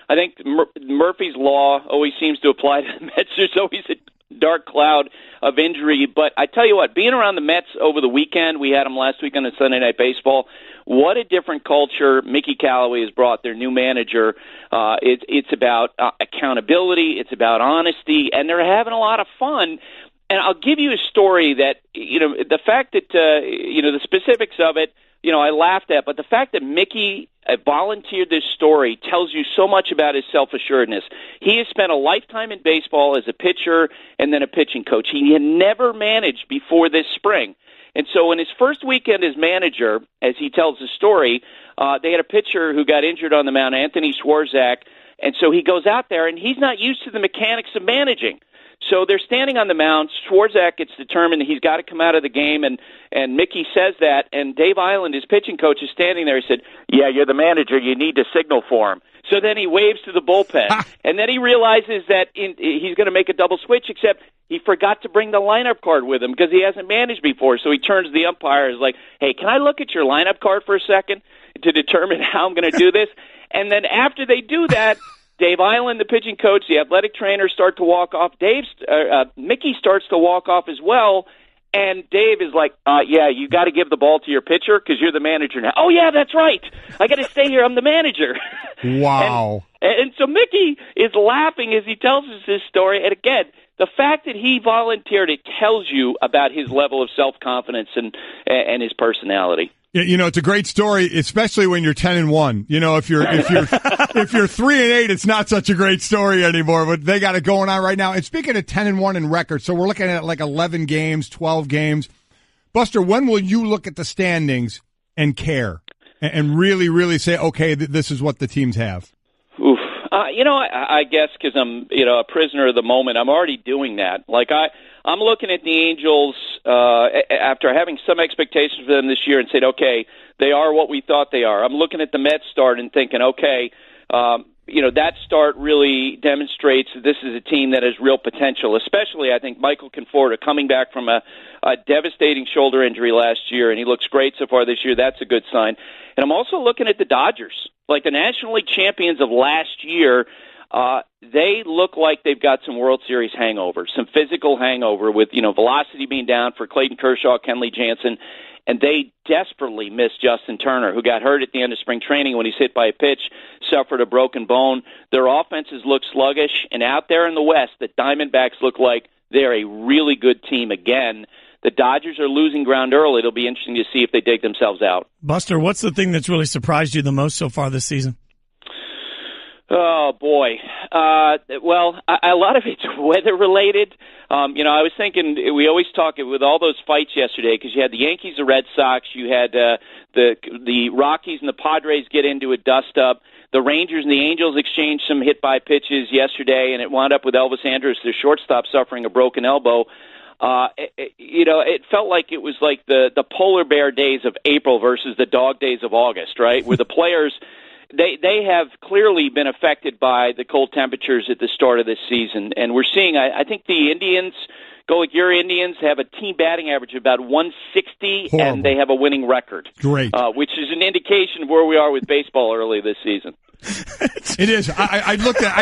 I think Murphy's Law always seems to apply to the Mets. There's always a dark cloud of injury. But I tell you what, being around the Mets over the weekend, we had them last week on Sunday Night Baseball. what a different culture Mickey Callaway has brought, their new manager. It's about accountability. It's about honesty, and they're having a lot of fun. And I'll give you a story that, the fact that, the specifics of it, I laughed at, but the fact that Mickey volunteered this story tells you so much about his self-assuredness. He has spent a lifetime in baseball as a pitcher and then a pitching coach. He had never managed before this spring. And so in his first weekend as manager, as he tells the story, they had a pitcher who got injured on the mound, Anthony Swarzak, and so he goes out there, and he's not used to the mechanics of managing. So they're standing on the mound. Swarzak gets determined that he's got to come out of the game, and Mickey says that, and Dave Island, his pitching coach, is standing there. He said, "Yeah, you're the manager. You need to signal for him." So then he waves to the bullpen, and then he realizes that he's going to make a double switch, except he forgot to bring the lineup card with him because he hasn't managed before. So he turns to the umpire and is like, "Hey, can I look at your lineup card for a second to determine how I'm going to do this?" And then after they do that, Dave Island, the pitching coach, the athletic trainer, start to walk off. Mickey starts to walk off as well, and Dave is like, "Yeah, you got to give the ball to your pitcher because you're the manager now." "Oh yeah, that's right. I got to stay here. I'm the manager." Wow. and so Mickey is laughing as he tells us this story. And again, the fact that he volunteered, it tells you about his level of self-confidence and his personality. It's a great story, especially when you're 10-1. If you're 3-8, it's not such a great story anymore. But they got it going on right now. And speaking of 10-1 in records, so we're looking at like 11 games, 12 games. Buster, when will you look at the standings and care and really, really say, okay, this is what the teams have? Oof. I guess because I'm, a prisoner of the moment, I'm already doing that. Like I'm looking at the Angels after having some expectations for them this year and said, okay, they are what we thought they are. I'm looking at the Mets start and thinking, okay, that start really demonstrates that this is a team that has real potential, especially I think Michael Conforto coming back from a devastating shoulder injury last year, and he looks great so far this year. That's a good sign. And I'm also looking at the Dodgers, like the National League champions of last year. They look like they've got some World Series hangover, some physical hangover with, velocity being down for Clayton Kershaw, Kenley Jansen, and they desperately miss Justin Turner, who got hurt at the end of spring training when he's hit by a pitch, suffered a broken bone. Their offenses look sluggish, and out there in the West, the Diamondbacks look like they're a really good team again. The Dodgers are losing ground early. It'll be interesting to see if they dig themselves out. Buster, what's the thing that's really surprised you the most so far this season? Oh, boy. Well, a lot of it's weather-related. I was thinking, we always talk with all those fights yesterday because you had the Yankees, the Red Sox, you had the Rockies and the Padres get into a dust-up. The Rangers and the Angels exchanged some hit-by pitches yesterday, and it wound up with Elvis Andrus, their shortstop, suffering a broken elbow. It felt like it was like the polar bear days of April versus the dog days of August, right? Where the players, they have clearly been affected by the cold temperatures at the start of this season. And we're seeing, I think the Indians, Golic, your Indians have a team batting average of about 160, Horrible. And they have a winning record. Great. Which is an indication of where we are with baseball early this season. It is. I looked at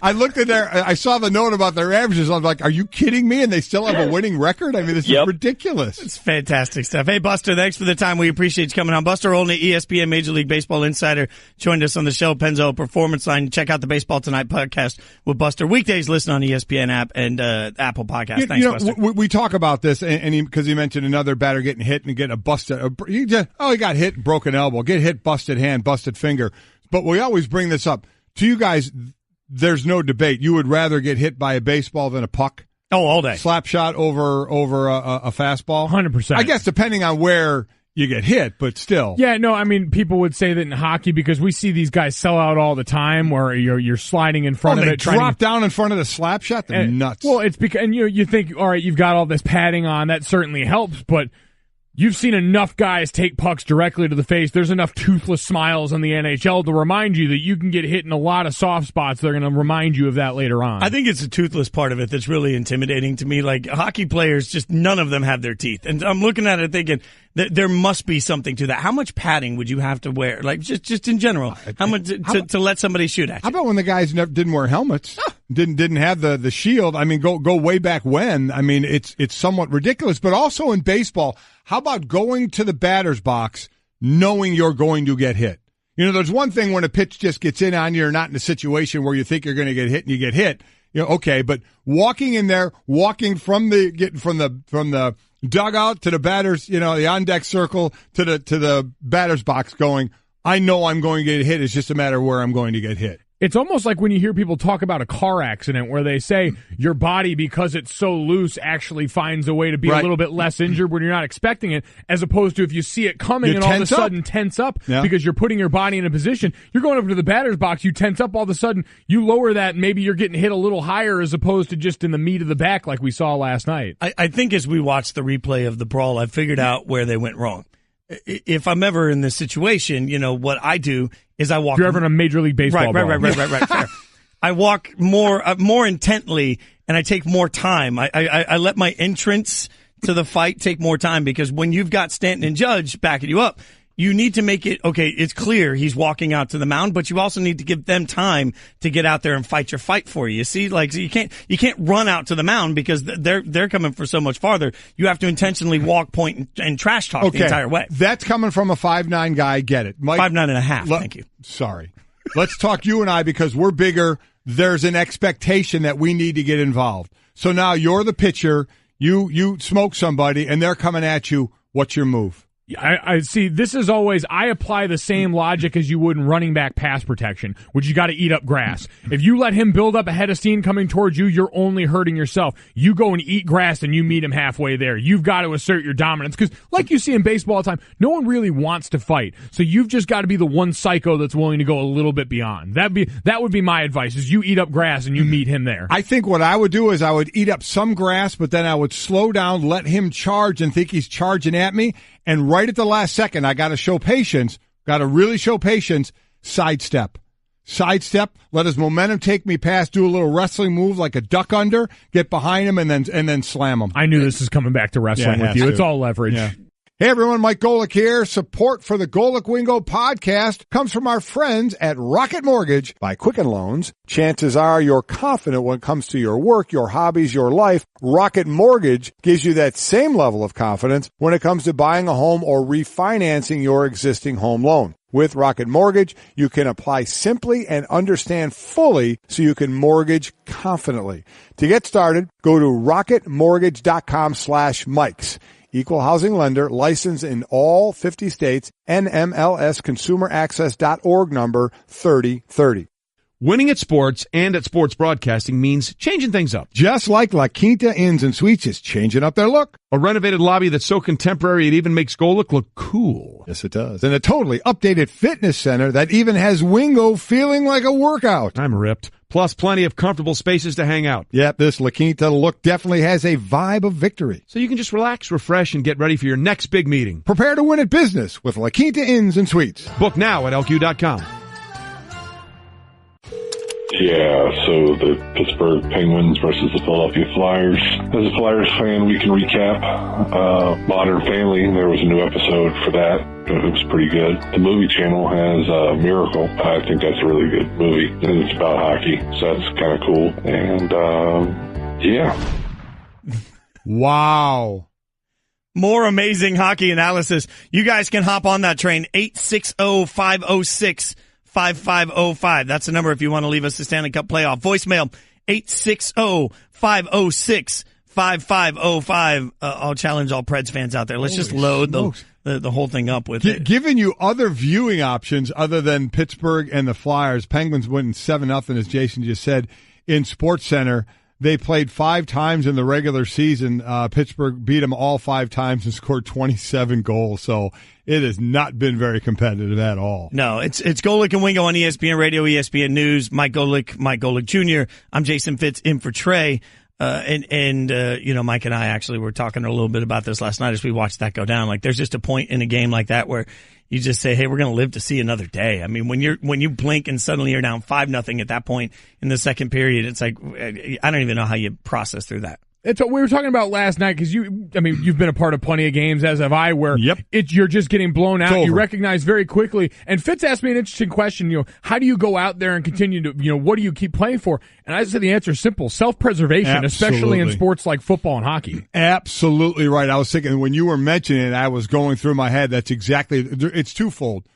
I saw the note about their averages. I was like, are you kidding me? And they still have a winning record? I mean, this is ridiculous. It's fantastic stuff. Hey, Buster, thanks for the time. We appreciate you coming on. Buster Olney, ESPN Major League Baseball Insider, joined us on the show, Pennzoil Performance Line. Check out the Baseball Tonight podcast with Buster. Weekdays, listen on ESPN app and Apple Podcast. Thanks, Buster. We talk about this, and because he mentioned another batter getting hit and getting a busted. He got hit, broken elbow, get hit, busted hand, busted finger. But we always bring this up. To you guys, there's no debate. You would rather get hit by a baseball than a puck? Oh, all day. Slap shot over a fastball? 100%. I guess depending on where you get hit, but still. Yeah, no, I mean, people would say that in hockey because we see these guys sell out all the time where you're sliding in front of it. They drop down in front of the slap shot? They're nuts. Well, it's because, and you think, all right, you've got all this padding on. That certainly helps, but you've seen enough guys take pucks directly to the face. There's enough toothless smiles in the NHL to remind you that you can get hit in a lot of soft spots. They're going to remind you of that later on. I think it's the toothless part of it that's really intimidating to me. Like, hockey players, just none of them have their teeth. And I'm looking at it thinking, there must be something to that. How much padding would you have to wear? Like, just in general, how much to let somebody shoot at you? How about when the guys didn't wear helmets? Didn't have the shield? I mean, go way back when. I mean, it's somewhat ridiculous. But also in baseball, how about going to the batter's box knowing you're going to get hit. You know, there's one thing when a pitch just gets in on you, you're not in a situation where you think you're going to get hit and you get hit. You know, okay, but walking in there, getting from the dugout to the batters, you know, the on deck circle to the batter's box going, I know I'm going to get hit. It's just a matter of where I'm going to get hit. It's almost like when you hear people talk about a car accident where they say your body, because it's so loose, actually finds a way to be a little bit less injured when you're not expecting it, as opposed to if you see it coming and all of a sudden tense up because you're putting your body in a position. You're going over to the batter's box, you tense up, all of a sudden you lower that, and maybe you're getting hit a little higher as opposed to just in the meat of the back like we saw last night. I think as we watched the replay of the brawl, I figured out where they went wrong. If I'm ever in this situation, you know, what I do is I walk. If you're ever in a Major League Baseball Right. Fair. I walk more intently, and I take more time. I let my entrance to the fight take more time, because when you've got Stanton and Judge backing you up, you need to make it, okay, it's clear he's walking out to the mound, but you also need to give them time to get out there and fight your fight for you. You see, like, so you can't run out to the mound because they're coming for so much farther. You have to intentionally walk, point, and trash talk the entire way. That's coming from a 5'9" guy. Get it. Mike, 5'9.5", thank you. Sorry. Let's talk you and I, because we're bigger. There's an expectation that we need to get involved. So now you're the pitcher. You smoke somebody, and they're coming at you. What's your move? I see. This is always, I apply the same logic as you would in running back pass protection, which you got to eat up grass. If you let him build up a head of steam coming towards you, you're only hurting yourself. You go and eat grass and you meet him halfway there. You've got to assert your dominance, because like you see in baseball all the time, no one really wants to fight. So you've just got to be the one psycho that's willing to go a little bit beyond. That would be my advice, is you eat up grass and you meet him there. I think what I would do is I would eat up some grass, but then I would slow down, let him charge and think he's charging at me. And right at the last second, I got to show patience, got to really show patience, sidestep, let his momentum take me past, do a little wrestling move like a duck under, get behind him, and then slam him. I knew this is coming back to wrestling with you. It's all leverage. Yeah. Hey everyone, Mike Golic here. Support for the Golic Wingo podcast comes from our friends at Rocket Mortgage by Quicken Loans. Chances are you're confident when it comes to your work, your hobbies, your life. Rocket Mortgage gives you that same level of confidence when it comes to buying a home or refinancing your existing home loan. With Rocket Mortgage, you can apply simply and understand fully so you can mortgage confidently. To get started, go to rocketmortgage.com/Mikes. Equal housing lender, licensed in all 50 states, NMLSconsumeraccess.org number 3030. Winning at sports and at sports broadcasting means changing things up. Just like La Quinta Inns and Suites is changing up their look. A renovated lobby that's so contemporary it even makes Golic look cool. Yes, it does. And a totally updated fitness center that even has Wingo feeling like a workout. I'm ripped. Plus plenty of comfortable spaces to hang out. Yep, this La Quinta look definitely has a vibe of victory. So you can just relax, refresh, and get ready for your next big meeting. Prepare to win at business with La Quinta Inns and Suites. Book now at LQ.com. Yeah, so the Pittsburgh Penguins versus the Philadelphia Flyers. As a Flyers fan, we can recap Modern Family. There was a new episode for that. It was pretty good. The movie channel has Miracle. I think that's a really good movie. And it's about hockey, so that's kind of cool. And, yeah. Wow. More amazing hockey analysis. You guys can hop on that train. 860-506-5505. That's the number if you want to leave us the Stanley Cup playoff. Voicemail, 860-506-5505. I'll challenge all Preds fans out there. Let's just load the whole thing up with it. Giving you other viewing options other than Pittsburgh and the Flyers. Penguins winning 7-0, as Jason just said, in SportsCenter. They played 5 times in the regular season. Pittsburgh beat them all 5 times and scored 27 goals. So it has not been very competitive at all. No, it's Golic and Wingo on ESPN Radio, ESPN News. Mike Golic Jr. I'm Jason Fitz in for Trey. You know, Mike and I actually were talking a little bit about this last night as we watched that go down. Like, there's just a point in a game like that where you just say, hey, we're going to live to see another day. I mean, when you blink and suddenly you're down 5-0 at that point in the second period, it's like, I don't even know how you process through that. It's what we were talking about last night because you've been a part of plenty of games, as have I, where you're just getting blown out. You recognize very quickly. And Fitz asked me an interesting question. How do you go out there and continue to, what do you keep playing for? And I said the answer is simple: self-preservation, especially in sports like football and hockey. Absolutely right. I was thinking when you were mentioning it, I was going through my head. That's exactly. It's twofold.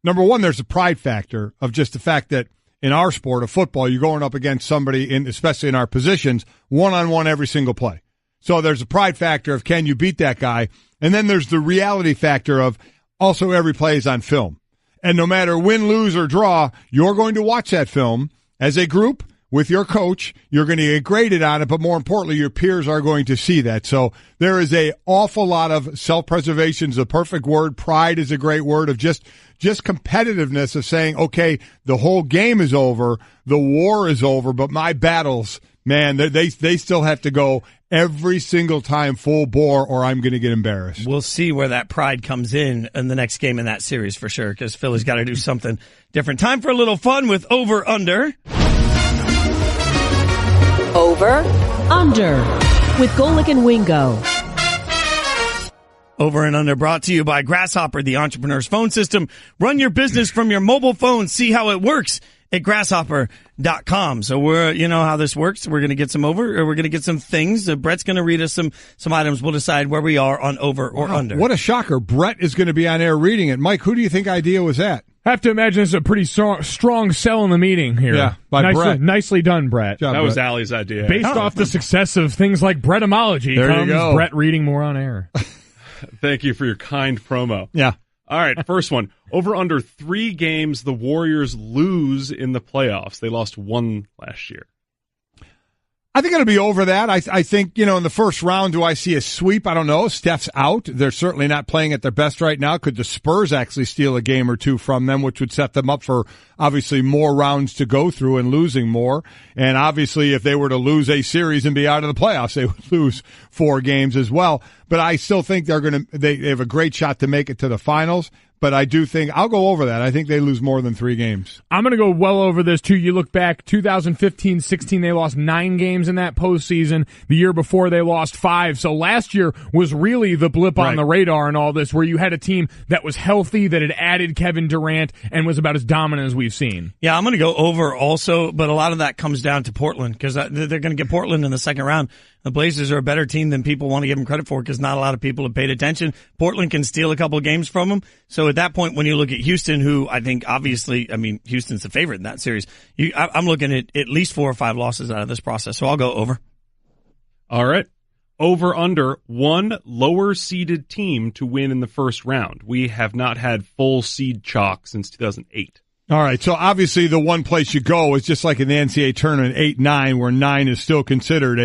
Number one, there's a pride factor of just the fact that in our sport of football, you're going up against somebody, especially in our positions, one-on-one every single play. So there's a pride factor of can you beat that guy? And then there's the reality factor of also every play is on film. And no matter win, lose, or draw, you're going to watch that film as a group with your coach. You're going to get graded on it, but more importantly, your peers are going to see that. So there is an awful lot of self-preservation is a perfect word. Pride is a great word of just competitiveness of saying, okay, the whole game is over, the war is over, but my battles, man, they still have to go every single time full bore or I'm going to get embarrassed. We'll see where that pride comes in the next game in that series for sure, because Philly's got to do something different. Time for a little fun with Over Under. Over, under, with Golic and Wingo. Over and Under brought to you by Grasshopper, the entrepreneur's phone system. Run your business from your mobile phone. See how it works at grasshopper.com. So you know how this works. We're going to get we're going to get some things. Brett's going to read us some items. We'll decide where we are on over or under. What a shocker. Brett is going to be on air reading it. Mike, who do you think idea was that? I have to imagine this is a pretty strong sell in the meeting here. Yeah, by Brett. Nicely done, Brett. That was Allie's idea. Based off the success of things like Brettomology comes Brett reading more on air. Thank you for your kind promo. Yeah. All right, first one. Over under 3 games the Warriors lose in the playoffs. They lost 1 last year. I think it'll be over that. I think, in the first round, do I see a sweep? I don't know. Steph's out. They're certainly not playing at their best right now. Could the Spurs actually steal a game or two from them, which would set them up for obviously more rounds to go through and losing more? And obviously, if they were to lose a series and be out of the playoffs, they would lose 4 games as well. But I still think they have a great shot to make it to the finals. But I do think I'll go over that. I think they lose more than 3 games. I'm going to go well over this, too. You look back, 2015-16, they lost 9 games in that postseason. The year before, they lost 5. So last year was really the blip on the radar in all this, where you had a team that was healthy, that had added Kevin Durant, and was about as dominant as we've seen. Yeah, I'm going to go over also, but a lot of that comes down to Portland, because they're going to get Portland in the second round. The Blazers are a better team than people want to give them credit for because not a lot of people have paid attention. Portland can steal a couple of games from them. So at that point, when you look at Houston, who I think obviously, Houston's the favorite in that series, I'm looking at least 4 or 5 losses out of this process. So I'll go over. All right. Over under 1 lower seeded team to win in the first round. We have not had full seed chalk since 2008. All right, so obviously the one place you go is just like in the NCAA tournament, 8-9, where 9 is still considered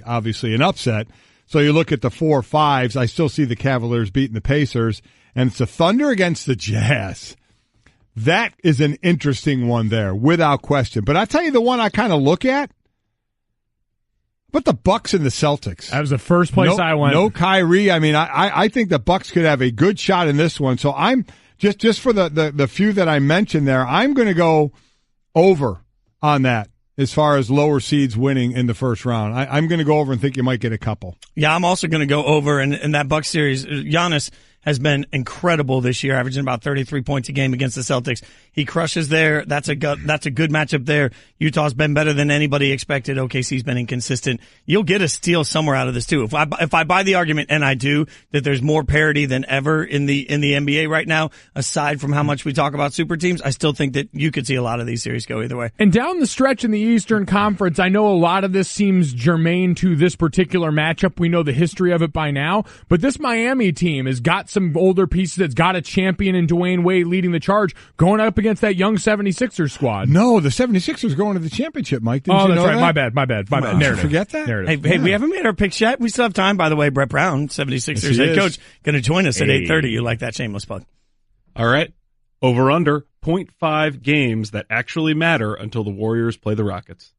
obviously an upset. So you look at the 4-5s. I still see the Cavaliers beating the Pacers, and it's the Thunder against the Jazz. That is an interesting one there, without question. But I'll tell you the one I kind of look at. But the Bucks and the Celtics. That was the first place I went. No Kyrie. I think the Bucks could have a good shot in this one. So I'm just for the few that I mentioned there, I'm going to go over on that as far as lower seeds winning in the first round. I'm going to go over and think you might get a couple. Yeah, I'm also going to go over in that Bucks series. Giannis has been incredible this year, averaging about 33 points a game against the Celtics. He crushes there. That's a good matchup there. Utah's been better than anybody expected. OKC's been inconsistent. You'll get a steal somewhere out of this too. If I buy the argument, and I do, that there's more parity than ever in the NBA right now, aside from how much we talk about super teams, I still think that you could see a lot of these series go either way. And down the stretch in the Eastern Conference, I know a lot of this seems germane to this particular matchup. We know the history of it by now, but this Miami team has got some older pieces. It's got a champion in Dwayne Wade leading the charge, going up against that young 76ers squad. No, the 76ers going to the championship, Mike. Didn't you know right. that? My bad. Narrative. Forget that? Narrative. Hey, we haven't made our picks yet. We still have time. By the way, Brett Brown, 76ers head coach, going to join us at 8:30. You like that shameless plug? All right. Over under 0.5 games that actually matter until the Warriors play the Rockets.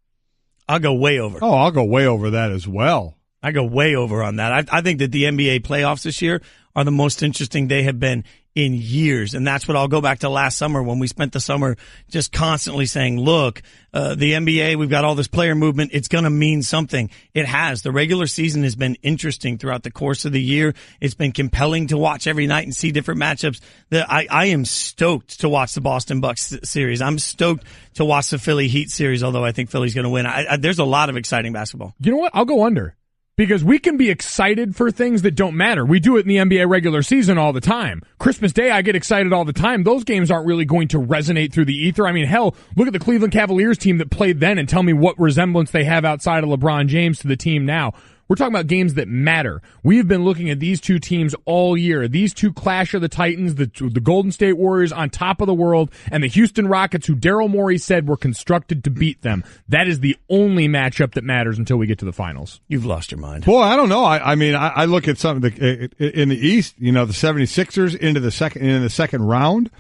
I'll go way over. Oh, I'll go way over that as well. I go way over on that. I think that the NBA playoffs this year are the most interesting they have been in years. And that's what I'll go back to last summer when we spent the summer just constantly saying, look, the NBA, we've got all this player movement. It's going to mean something. It has. The regular season has been interesting throughout the course of the year. It's been compelling to watch every night and see different matchups. I am stoked to watch the Boston Bucks series. I'm stoked to watch the Philly Heat series, although I think Philly's going to win. There's a lot of exciting basketball. You know what? I'll go under. Because we can be excited for things that don't matter. We do it in the NBA regular season all the time. Christmas Day, I get excited all the time. Those games aren't really going to resonate through the ether. I mean, hell, look at the Cleveland Cavaliers team that played then and tell me what resemblance they have outside of LeBron James to the team now. We're talking about games that matter. We have been looking at these two teams all year. These two clash of the Titans, the Golden State Warriors on top of the world, and the Houston Rockets, who Daryl Morey said were constructed to beat them. That is the only matchup that matters until we get to the finals. You've lost your mind. Boy, I don't know. I mean, I look at something in the East, the 76ers in the second round.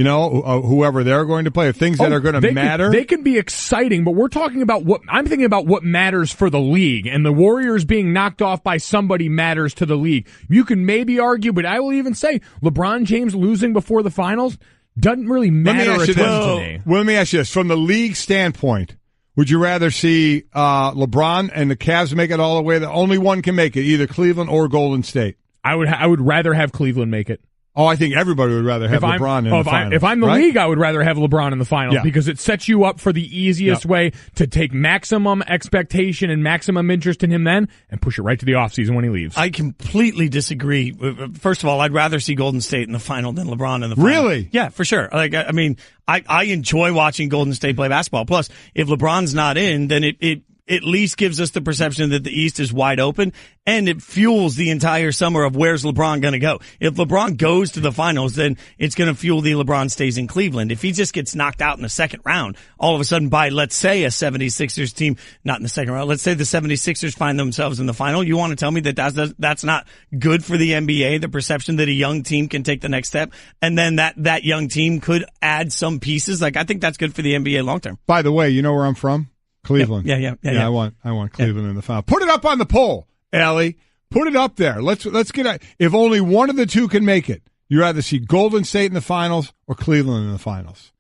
Whoever they're going to play, things that are going to matter. They can be exciting, but we're talking about I'm thinking about what matters for the league, and the Warriors being knocked off by somebody matters to the league. You can maybe argue, but I will even say LeBron James losing before the finals doesn't really matter to me. Well, let me ask you this. From the league standpoint, would you rather see LeBron and the Cavs make it all the way? The only one can make it, either Cleveland or Golden State. I would rather have Cleveland make it. Oh, I think everybody would rather have LeBron in the finals. If I'm the league, I would rather have LeBron in the finals because it sets you up for the easiest way to take maximum expectation and maximum interest in him then and push it right to the offseason when he leaves. I completely disagree. First of all, I'd rather see Golden State in the final than LeBron in the final. Really? Yeah, for sure. I enjoy watching Golden State play basketball. Plus, if LeBron's not in, then it at least gives us the perception that the East is wide open, and it fuels the entire summer of where's LeBron going to go. If LeBron goes to the finals, then it's going to fuel the LeBron stays in Cleveland. If he just gets knocked out in the second round, all of a sudden by, let's say, a 76ers team, not in the second round, let's say the 76ers find themselves in the final, you want to tell me that that's not good for the NBA, the perception that a young team can take the next step, and then that young team could add some pieces? I think that's good for the NBA long term. By the way, you know where I'm from? Cleveland. Yeah. I want Cleveland in the final. Put it up on the poll, Allie. Put it up there. Let's get it. If only one of the two can make it, you'd rather see Golden State in the finals or Cleveland in the finals.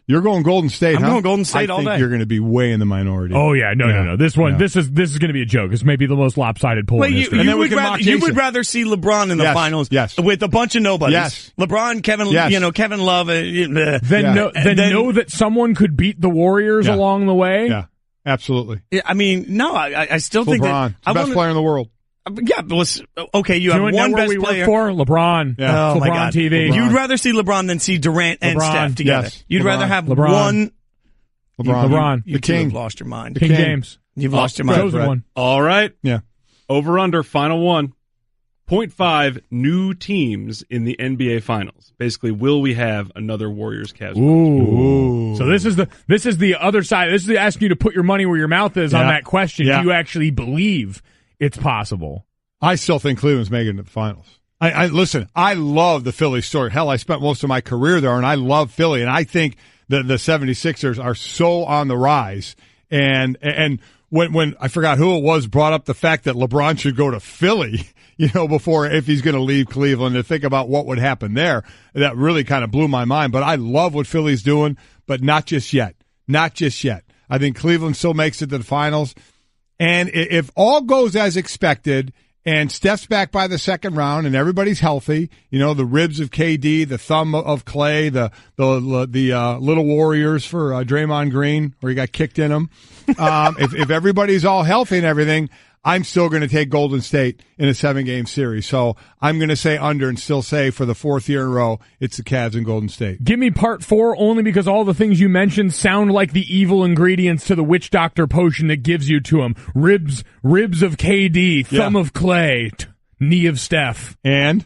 You're going Golden State, I'm going Golden State all day. I think you're going to be way in the minority. Oh yeah, no. This one, this is going to be a joke. It's maybe the most lopsided poll in history. You would rather see LeBron in the finals, with a bunch of nobodies. Yes. LeBron, Kevin Love, then know that someone could beat the Warriors along the way. Yeah. Absolutely. I mean, no, I still think LeBron, the best player in the world. Yeah, but okay, you have one best player. For LeBron. Yeah. Oh, LeBron my God. TV. LeBron. You'd rather see LeBron than see Durant and Steph together. Yes. You'd rather have LeBron. LeBron. You the king. Have lost your mind. King James. You've lost your mind. Chosen one. All right. Yeah. Over under final one. 0.5 new teams in the NBA Finals. Basically, will we have another Warriors-Cavs? Ooh. So this is the other side. This is asking you to put your money where your mouth is on that question. Do you actually believe it's possible? I still think Cleveland's making it to the finals. Listen, I love the Philly story. Hell, I spent most of my career there, and I love Philly. And I think the 76ers are so on the rise. And when I forgot who it was brought up the fact that LeBron should go to Philly, before if he's going to leave Cleveland, to think about what would happen there, that really kind of blew my mind. But I love what Philly's doing, but not just yet. Not just yet. I think Cleveland still makes it to the finals. And if all goes as expected and Steph's back by the second round and everybody's healthy, the ribs of KD, the thumb of Clay, the little Warriors for Draymond Green, where he got kicked in them. If everybody's all healthy and everything, I'm still going to take Golden State in a 7-game series. So I'm going to say under and still say for the fourth year in a row, it's the Cavs and Golden State. Give me part 4 only because all the things you mentioned sound like the evil ingredients to the witch doctor potion that gives you to him. Ribs of KD, thumb of Clay, knee of Steph. And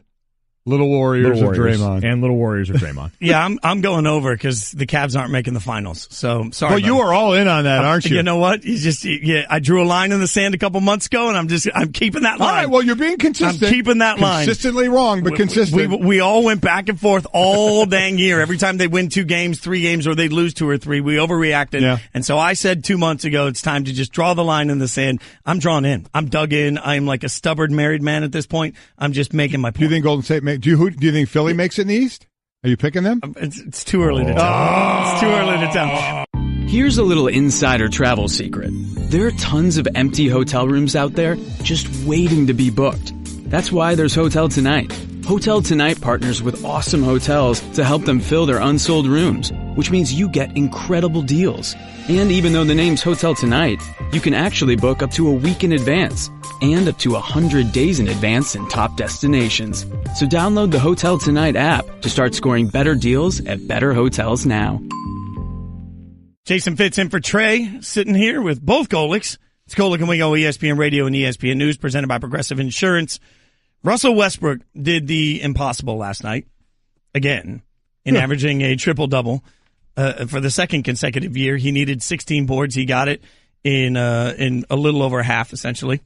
Little Warriors of Draymond. And Little Warriors of Draymond. Yeah, I'm going over because the Cavs aren't making the finals. So, sorry. Well, you are all in on that, aren't you? You know what? I drew a line in the sand a couple months ago, and I'm keeping that line. All right, well, you're being consistent. I'm keeping that line. Consistently wrong, but consistent. We all went back and forth all dang year. Every time they win 2 games, 3 games, or they lose 2 or 3, we overreacted. Yeah. And so I said 2 months ago, it's time to just draw the line in the sand. I'm drawn in. I'm dug in. I'm like a stubborn married man at this point. I'm just making my point. Do you think Golden State think? Do you think Philly makes it in the East? Are you picking them? It's too early to tell. It's too early to tell. Here's a little insider travel secret. There are tons of empty hotel rooms out there just waiting to be booked. That's why there's Hotel Tonight. Hotel Tonight partners with awesome hotels to help them fill their unsold rooms, which means you get incredible deals. And even though the name's Hotel Tonight, you can actually book up to a week in advance and up to 100 days in advance in top destinations. So download the Hotel Tonight app to start scoring better deals at better hotels now. Jason Fitz in for Trey, sitting here with both Golics. It's Golic and Wingo, ESPN Radio and ESPN News, presented by Progressive Insurance. Russell Westbrook did the impossible last night, again, in averaging a triple-double. For the second consecutive year, he needed 16 boards. He got it in a little over half, essentially.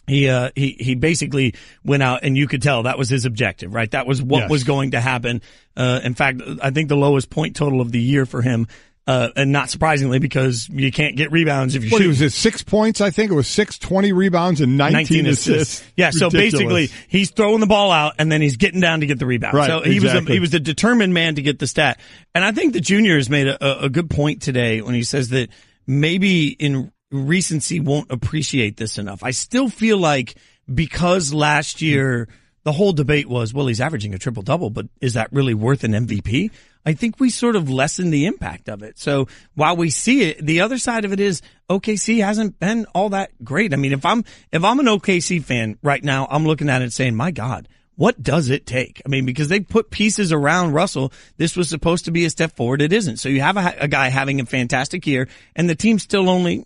He basically went out, and you could tell that was his objective, right? That was what was going to happen. In fact, I think the lowest point total of the year for him. And not surprisingly, because you can't get rebounds if you shoot. He was at 6 points, I think. It was 20 rebounds, and 19 assists. Yeah, so basically, he's throwing the ball out, and then he's getting down to get the rebound. Right, so he was a determined man to get the stat. And I think the junior has made a good point today when he says that maybe in recency won't appreciate this enough. I still feel like because last year the whole debate was, well, he's averaging a triple-double, but is that really worth an MVP? I think we sort of lessen the impact of it. So while we see it, the other side of it is OKC hasn't been all that great. I mean, if I'm an OKC fan right now, I'm looking at it saying, my God, what does it take? I mean, because they put pieces around Russell. This was supposed to be a step forward. It isn't. So you have a guy having a fantastic year, and the team's still only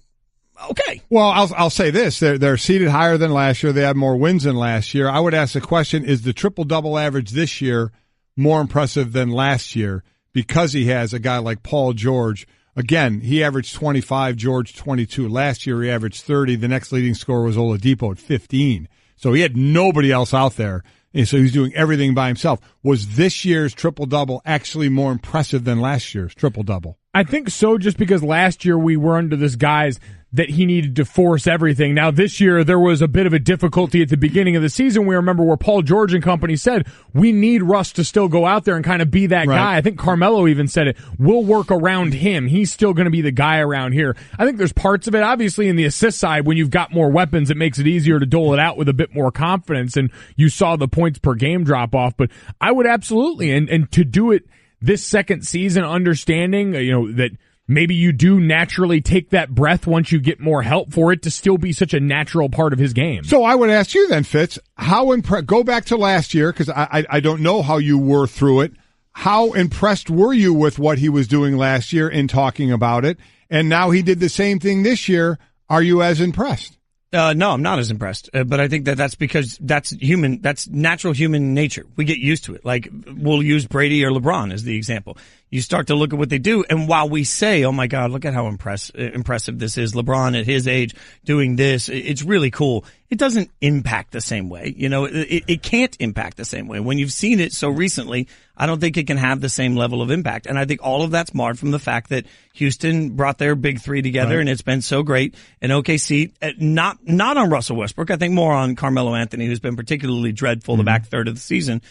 okay. Well, I'll say this. They're seated higher than last year. They have more wins than last year. I would ask the question, is the triple-double average this year more impressive than last year because he has a guy like Paul George? Again, he averaged 25, George 22. Last year he averaged 30. The next leading scorer was Oladipo at 15. So he had nobody else out there. And so he's doing everything by himself. Was this year's triple-double actually more impressive than last year's triple-double? I think so, just because last year we were under this guise that he needed to force everything. Now, this year, there was a bit of a difficulty at the beginning of the season. We remember where Paul George and company said, we need Russ to still go out there and kind of be that guy. I think Carmelo even said it. We'll work around him. He's still going to be the guy around here. I think there's parts of it, obviously, in the assist side, when you've got more weapons, it makes it easier to dole it out with a bit more confidence, and you saw the points per game drop off. But I would absolutely, and to do it this second season, understanding, that maybe you do naturally take that breath once you get more help for it to still be such a natural part of his game. So I would ask you then, Fitz, go back to last year, because I don't know how you were through it. How impressed were you with what he was doing last year in talking about it? And now he did the same thing this year. Are you as impressed? No, I'm not as impressed. But I think that's because that's natural human nature. We get used to it. Like, we'll use Brady or LeBron as the example. You start to look at what they do, and while we say, oh my God, look at how impressive this is, LeBron at his age doing this, it's really cool. It doesn't impact the same way. It can't impact the same way. When you've seen it so recently, I don't think it can have the same level of impact. And I think all of that's marred from the fact that Houston brought their big three together, and it's been so great. And OKC, not on Russell Westbrook, I think more on Carmelo Anthony, who's been particularly dreadful the back third of the season.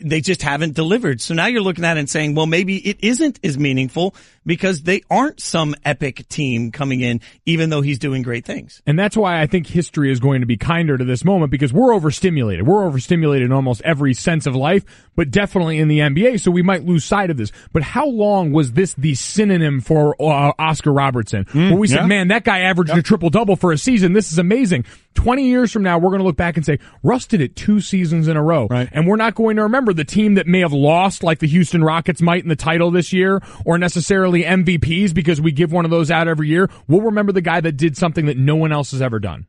They just haven't delivered. So now you're looking at it and saying, well, maybe it isn't as meaningful because they aren't some epic team coming in, even though he's doing great things. And that's why I think history is going to be kinder to this moment, because we're overstimulated. We're overstimulated in almost every sense of life, but definitely in the NBA, so we might lose sight of this. But how long was this the synonym for Oscar Robertson? Where we said, man, that guy averaged a triple-double for a season. This is amazing. 20 years from now, we're going to look back and say, Russ did it 2 seasons in a row. And we're not going to remember the team that may have lost, like the Houston Rockets might in the title this year, or necessarily MVPs, because we give one of those out every year. We'll remember the guy that did something that no one else has ever done.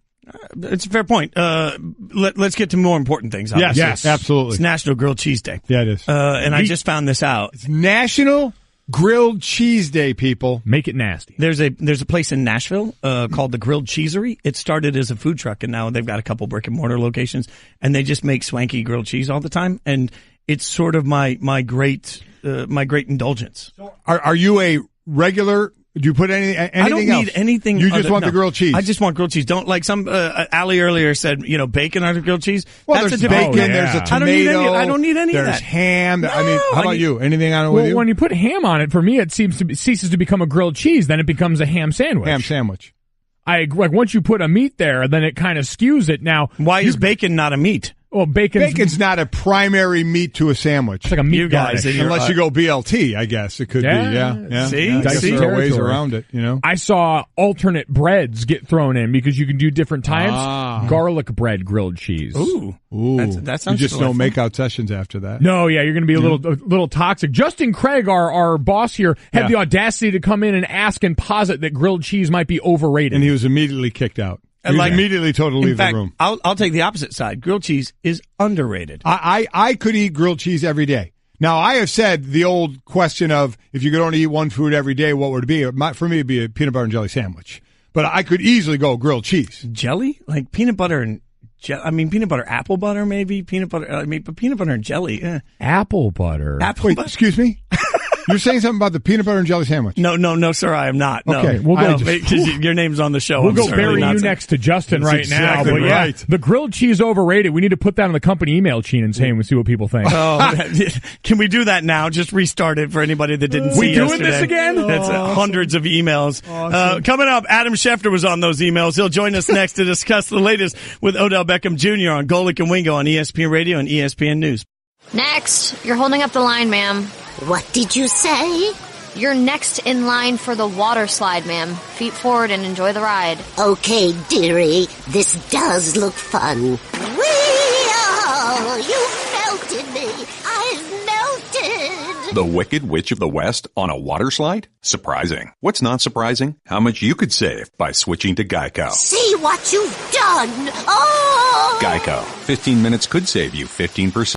It's a fair point. Let's get to more important things. Obviously. Yes, absolutely. It's National Grilled Cheese Day. Yeah, it is. And I just found this out. It's National Grilled Cheese Day, people. Make it nasty. There's a place in Nashville called the Grilled Cheesery. It started as a food truck, and now they've got a couple brick and mortar locations, and they just make swanky grilled cheese all the time. And it's sort of my great indulgence. Are you a regular Do you put anything I don't need else? anything. You just want the grilled cheese. I just want grilled cheese. Don't like some Allie earlier said, bacon on the grilled cheese. Well, That's there's bacon, there's a tomato. I don't need any of that. There's ham. No, how about you? Anything on it with you? When you put ham on it, for me, it ceases to become a grilled cheese. Then it becomes a ham sandwich. Ham sandwich. Once you put a meat there, then it kind of skews it. Now, why is bacon not a meat? Well, bacon's not a primary meat to a sandwich. It's like a meat garnish. Unless you go BLT, I guess it could be. Yeah. See? I guess there are ways around it, I saw alternate breads get thrown in because you can do different types. Garlic bread grilled cheese. Ooh. That sounds You just don't make out sessions after that. No, you're going to be a little toxic. Justin Craig, our boss here, had the audacity to come in and ask and posit that grilled cheese might be overrated. And he was immediately kicked out. He was immediately told to leave the room. I'll take the opposite side. Grilled cheese is underrated. I could eat grilled cheese every day. Now, I have said the old question of if you could only eat one food every day, what would it be? For me, it'd be a peanut butter and jelly sandwich. But I could easily go grilled cheese. Jelly? Like peanut butter and peanut butter, apple butter, maybe? But peanut butter and jelly. Apple butter? Wait, excuse me? You're saying something about the peanut butter and jelly sandwich? No, sir, I am not. No. Okay, we'll go. Your name's on the show. We'll go bury you next to Justin right now. But right. The grilled cheese overrated. We need to put that on the company email chain and see what people think. Can we do that now? Just restart it for anybody that didn't see We doing yesterday. this again? That's hundreds of emails. Awesome. Coming up, Adam Schefter was on those emails. He'll join us next to discuss the latest with Odell Beckham Jr. on Golic and Wingo on ESPN Radio and ESPN News. Next, you're holding up the line, ma'am. What did you say? You're next in line for the water slide, ma'am. Feet forward and enjoy the ride. Okay, dearie. This does look fun. Whee-oh! You melted me. I've melted. The Wicked Witch of the West on a water slide? Surprising. What's not surprising? How much you could save by switching to Geico. See what you've done. Oh! Geico. 15 minutes could save you 15%.